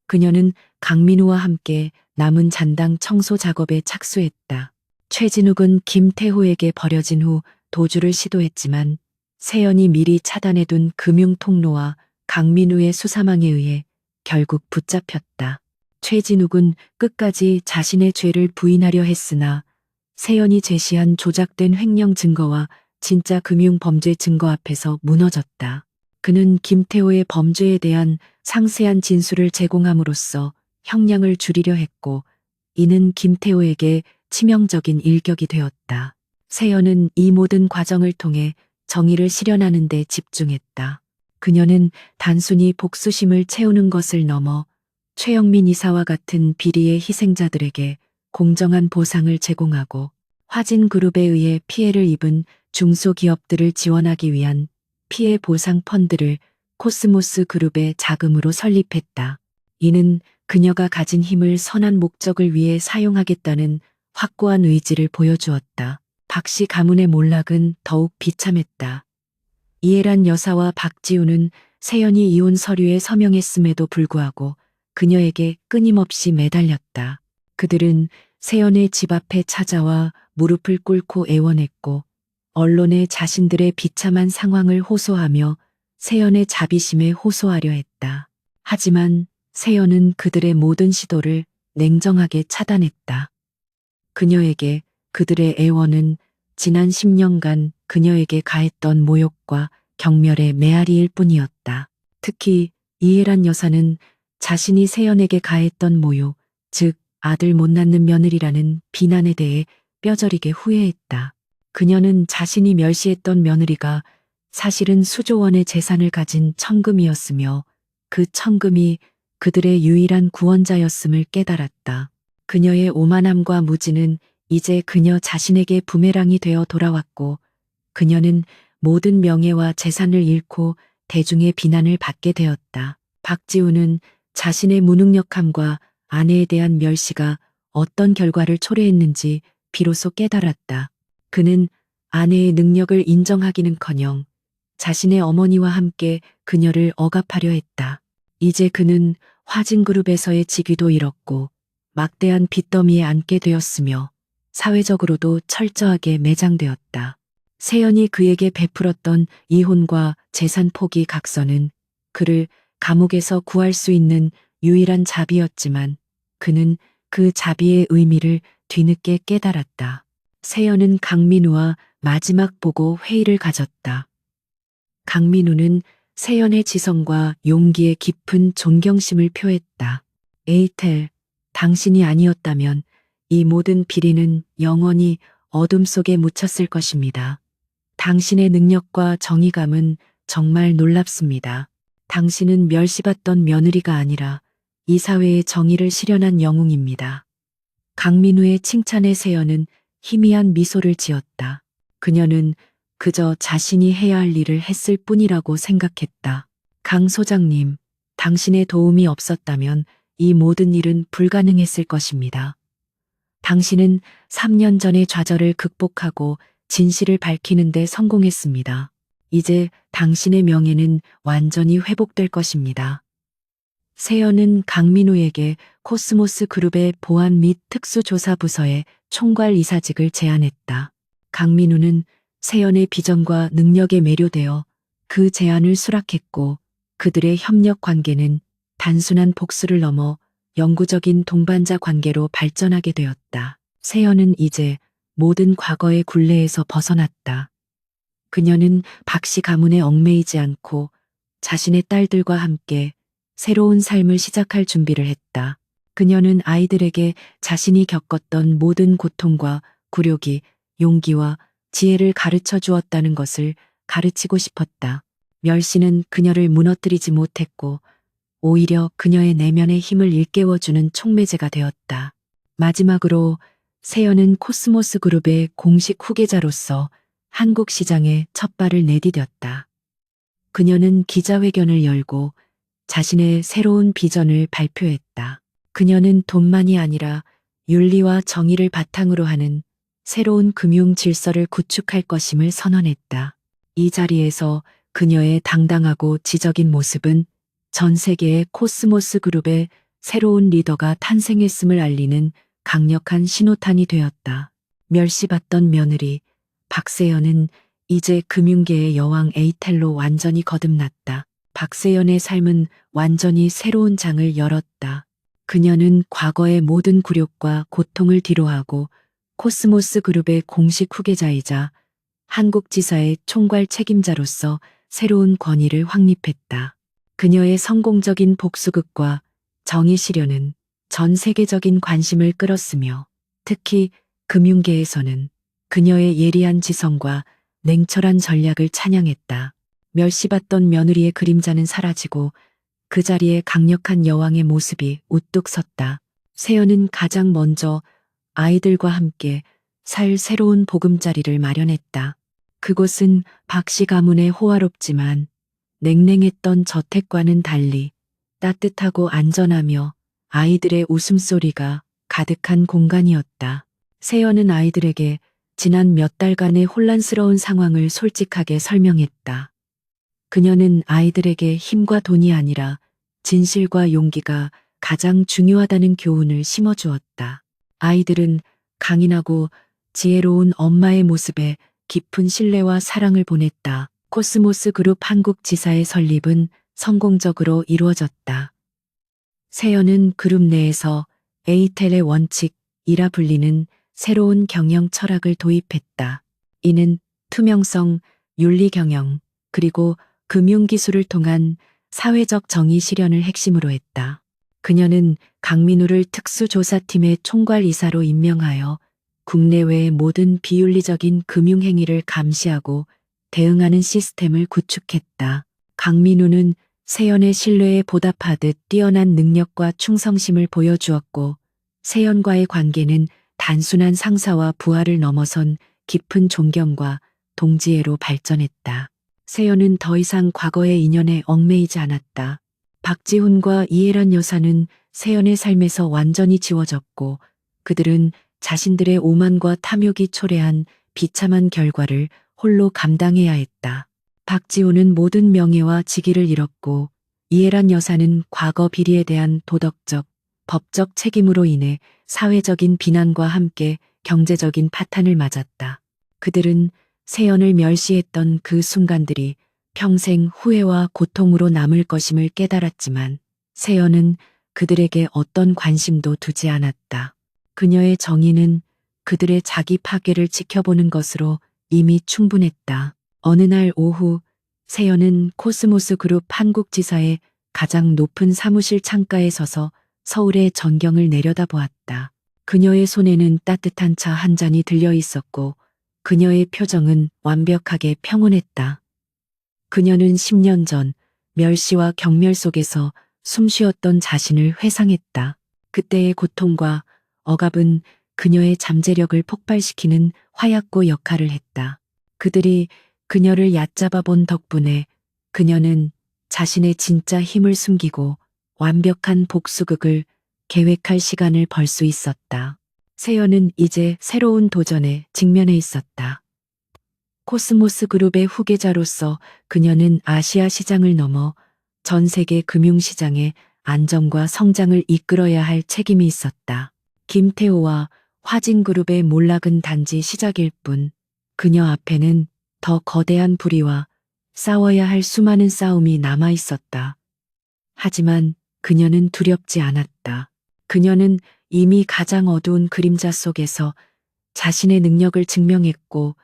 그녀는 강민우와 함께 남은 잔당 청소 작업에 착수했다. 최진욱은 김태호에게 버려진 후 도주를 시도했지만 세연이 미리 차단해둔 금융 통로와 강민우의 수사망에 의해 결국 붙잡혔다. 최진욱은 끝까지 자신의 죄를 부인하려 했으나 세연이 제시한 조작된 횡령 증거와 진짜 금융 범죄 증거 앞에서 무너졌다. 그는 김태호의 범죄에 대한 상세한 진술을 제공함으로써 형량을 줄이려 했고 이는 김태호에게 치명적인 일격이 되었다. 세연은 이 모든 과정을 통해 정의를 실현하는 데 집중했다. 그녀는 단순히 복수심을 채우는 것을 넘어 최영민 이사와 같은 비리의 희생자들에게 공정한 보상을 제공하고 화진그룹에 의해 피해를 입은 중소기업들을 지원하기 위한 피해 보상 펀드를 코스모스 그룹의 자금으로 설립했다. 이는 그녀가 가진 힘을 선한 목적을 위해 사용하겠다는 확고한 의지를 보여주었다. 박 씨 가문의 몰락은 더욱 비참했다. 이해란 여사와 박지우는 세연이 이혼 서류에 서명했음에도 불구하고 그녀에게 끊임없이 매달렸다. 그들은 세연의 집 앞에 찾아와 무릎을 꿇고 애원했고 언론에 자신들의 비참한 상황을 호소하며 세연의 자비심에 호소하려 했다. 하지만 세연은 그들의 모든 시도를 냉정하게 차단했다. 그녀에게 그들의 애원은 지난 10년간 그녀에게 가했던 모욕과 경멸의 메아리일 뿐이었다. 특히 이해란 여사는 자신이 세연에게 가했던 모욕, 즉 아들 못 낳는 며느리라는 비난에 대해 뼈저리게 후회했다. 그녀는 자신이 멸시했던 며느리가 사실은 수조 원의 재산을 가진 천금이었으며 그 천금이 그들의 유일한 구원자였음을 깨달았다. 그녀의 오만함과 무지는 이제 그녀 자신에게 부메랑이 되어 돌아왔고 그녀는 모든 명예와 재산을 잃고 대중의 비난을 받게 되었다. 박지우는 자신의 무능력함과 아내에 대한 멸시가 어떤 결과를 초래했는지 비로소 깨달았다. 그는 아내의 능력을 인정하기는커녕 자신의 어머니와 함께 그녀를 억압하려 했다. 이제 그는 화진그룹에서의 직위도 잃었고 막대한 빚더미에 앉게 되었으며 사회적으로도 철저하게 매장되었다. 세연이 그에게 베풀었던 이혼과 재산 포기 각서는 그를 감옥에서 구할 수 있는 유일한 자비였지만 그는 그 자비의 의미를 뒤늦게 깨달았다. 세연은 강민우와 마지막 보고 회의를 가졌다. 강민우는 세연의 지성과 용기에 깊은 존경심을 표했다. 에이텔, 당신이 아니었다면 이 모든 비리는 영원히 어둠 속에 묻혔을 것입니다. 당신의 능력과 정의감은 정말 놀랍습니다. 당신은 멸시받던 며느리가 아니라 이 사회의 정의를 실현한 영웅입니다. 강민우의 칭찬에 세연은 희미한 미소를 지었다. 그녀는 그저 자신이 해야 할 일을 했을 뿐이라고 생각했다. 강 소장님, 당신의 도움이 없었다면 이 모든 일은 불가능했을 것입니다. 당신은 3년 전의 좌절을 극복하고 진실을 밝히는 데 성공했습니다. 이제 당신의 명예는 완전히 회복될 것입니다. 세연은 강민우에게 코스모스 그룹의 보안 및 특수조사부서의 총괄 이사직을 제안했다. 강민우는 세연의 비전과 능력에 매료되어 그 제안을 수락했고 그들의 협력 관계는 단순한 복수를 넘어 영구적인 동반자 관계로 발전하게 되었다. 세연은 이제 모든 과거의 굴레에서 벗어났다. 그녀는 박 씨 가문에 얽매이지 않고 자신의 딸들과 함께 새로운 삶을 시작할 준비를 했다. 그녀는 아이들에게 자신이 겪었던 모든 고통과 굴욕이 용기와 지혜를 가르쳐 주었다는 것을 가르치고 싶었다. 멸시는 그녀를 무너뜨리지 못했고 오히려 그녀의 내면의 힘을 일깨워주는 촉매제가 되었다. 마지막으로 세연은 코스모스 그룹의 공식 후계자로서 한국 시장에 첫 발을 내디뎠다. 그녀는 기자회견을 열고 자신의 새로운 비전을 발표했다. 그녀는 돈만이 아니라 윤리와 정의를 바탕으로 하는 새로운 금융 질서를 구축할 것임을 선언했다. 이 자리에서 그녀의 당당하고 지적인 모습은 전 세계의 코스모스 그룹의 새로운 리더가 탄생했음을 알리는 강력한 신호탄이 되었다. 멸시받던 며느리 박세연은 이제 금융계의 여왕 에이텔로 완전히 거듭났다. 박세연의 삶은 완전히 새로운 장을 열었다. 그녀는 과거의 모든 굴욕과 고통을 뒤로하고 코스모스 그룹의 공식 후계자이자 한국지사의 총괄 책임자로서 새로운 권위를 확립했다. 그녀의 성공적인 복수극과 정의 실현은 전 세계적인 관심을 끌었으며 특히 금융계에서는 그녀의 예리한 지성과 냉철한 전략을 찬양했다. 멸시받던 며느리의 그림자는 사라지고 그 자리에 강력한 여왕의 모습이 우뚝 섰다. 세연은 가장 먼저 아이들과 함께 살 새로운 보금자리를 마련했다. 그곳은 박씨 가문의 호화롭지만 냉랭했던 저택과는 달리 따뜻하고 안전하며 아이들의 웃음소리가 가득한 공간이었다. 세연은 아이들에게 지난 몇 달간의 혼란스러운 상황을 솔직하게 설명했다. 그녀는 아이들에게 힘과 돈이 아니라 진실과 용기가 가장 중요하다는 교훈을 심어주었다. 아이들은 강인하고 지혜로운 엄마의 모습에 깊은 신뢰와 사랑을 보냈다. 코스모스 그룹 한국 지사의 설립은 성공적으로 이루어졌다. 세연은 그룹 내에서 에이텔의 원칙이라 불리는 새로운 경영 철학을 도입했다. 이는 투명성, 윤리 경영, 그리고 금융기술을 통한 사회적 정의 실현을 핵심으로 했다. 그녀는 강민우를 특수조사팀의 총괄이사로 임명하여 국내외의 모든 비윤리적인 금융행위를 감시하고 대응하는 시스템을 구축했다. 강민우는 세연의 신뢰에 보답하듯 뛰어난 능력과 충성심을 보여주었고, 세연과의 관계는 단순한 상사와 부하를 넘어선 깊은 존경과 동지애로 발전했다. 세연은 더 이상 과거의 인연에 얽매이지 않았다. 박지훈과 이혜란 여사는 세연의 삶에서 완전히 지워졌고, 그들은 자신들의 오만과 탐욕이 초래한 비참한 결과를 홀로 감당해야 했다. 박지훈은 모든 명예와 직위를 잃었고, 이혜란 여사는 과거 비리에 대한 도덕적, 법적 책임으로 인해 사회적인 비난과 함께 경제적인 파탄을 맞았다. 그들은 세연을 멸시했던 그 순간들이 평생 후회와 고통으로 남을 것임을 깨달았지만, 세연은 그들에게 어떤 관심도 두지 않았다. 그녀의 정의는 그들의 자기 파괴를 지켜보는 것으로 이미 충분했다. 어느 날 오후, 세연은 코스모스 그룹 한국지사의 가장 높은 사무실 창가에 서서 서울의 전경을 내려다보았다. 그녀의 손에는 따뜻한 차 한 잔이 들려 있었고, 그녀의 표정은 완벽하게 평온했다. 그녀는 10년 전 멸시와 경멸 속에서 숨쉬었던 자신을 회상했다. 그때의 고통과 억압은 그녀의 잠재력을 폭발시키는 화약고 역할을 했다. 그들이 그녀를 얕잡아 본 덕분에 그녀는 자신의 진짜 힘을 숨기고 완벽한 복수극을 계획할 시간을 벌 수 있었다. 세연은 이제 새로운 도전에 직면해 있었다. 코스모스 그룹의 후계자로서 그녀는 아시아 시장을 넘어 전 세계 금융시장의 안정과 성장을 이끌어야 할 책임이 있었다. 김태호와 화진그룹의 몰락은 단지 시작일 뿐, 그녀 앞에는 더 거대한 불의와 싸워야 할 수많은 싸움이 남아 있었다. 하지만 그녀는 두렵지 않았다. 그녀는 이미 가장 어두운 그림자 속에서 자신의 능력을 증명했고,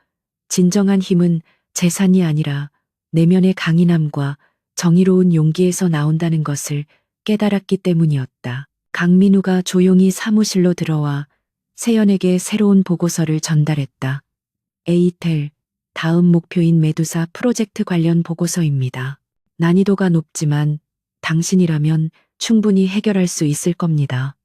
진정한 힘은 재산이 아니라 내면의 강인함과 정의로운 용기에서 나온다는 것을 깨달았기 때문이었다. 강민우가 조용히 사무실로 들어와 세연에게 새로운 보고서를 전달했다. 에이텔, 다음 목표인 메두사 프로젝트 관련 보고서입니다. 난이도가 높지만 당신이라면 충분히 해결할 수 있을 겁니다.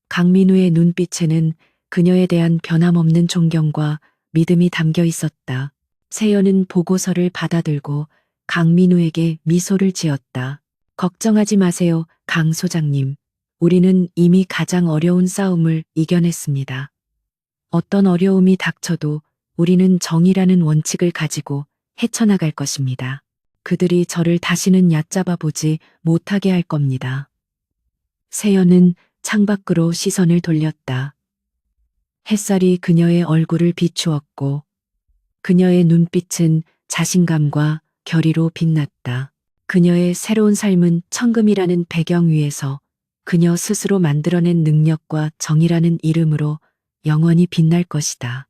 강민우의 눈빛에는 그녀에 대한 변함없는 존경과 믿음이 담겨 있었다. 세연은 보고서를 받아들고 강민우에게 미소를 지었다. 걱정하지 마세요, 강 소장님. 우리는 이미 가장 어려운 싸움을 이겨냈습니다. 어떤 어려움이 닥쳐도 우리는 정의라는 원칙을 가지고 헤쳐나갈 것입니다. 그들이 저를 다시는 얕잡아 보지 못하게 할 겁니다. 세연은 창밖으로 시선을 돌렸다. 햇살이 그녀의 얼굴을 비추었고, 그녀의 눈빛은 자신감과 결의로 빛났다. 그녀의 새로운 삶은 천금이라는 배경 위에서 그녀 스스로 만들어낸 능력과 정의라는 이름으로 영원히 빛날 것이다.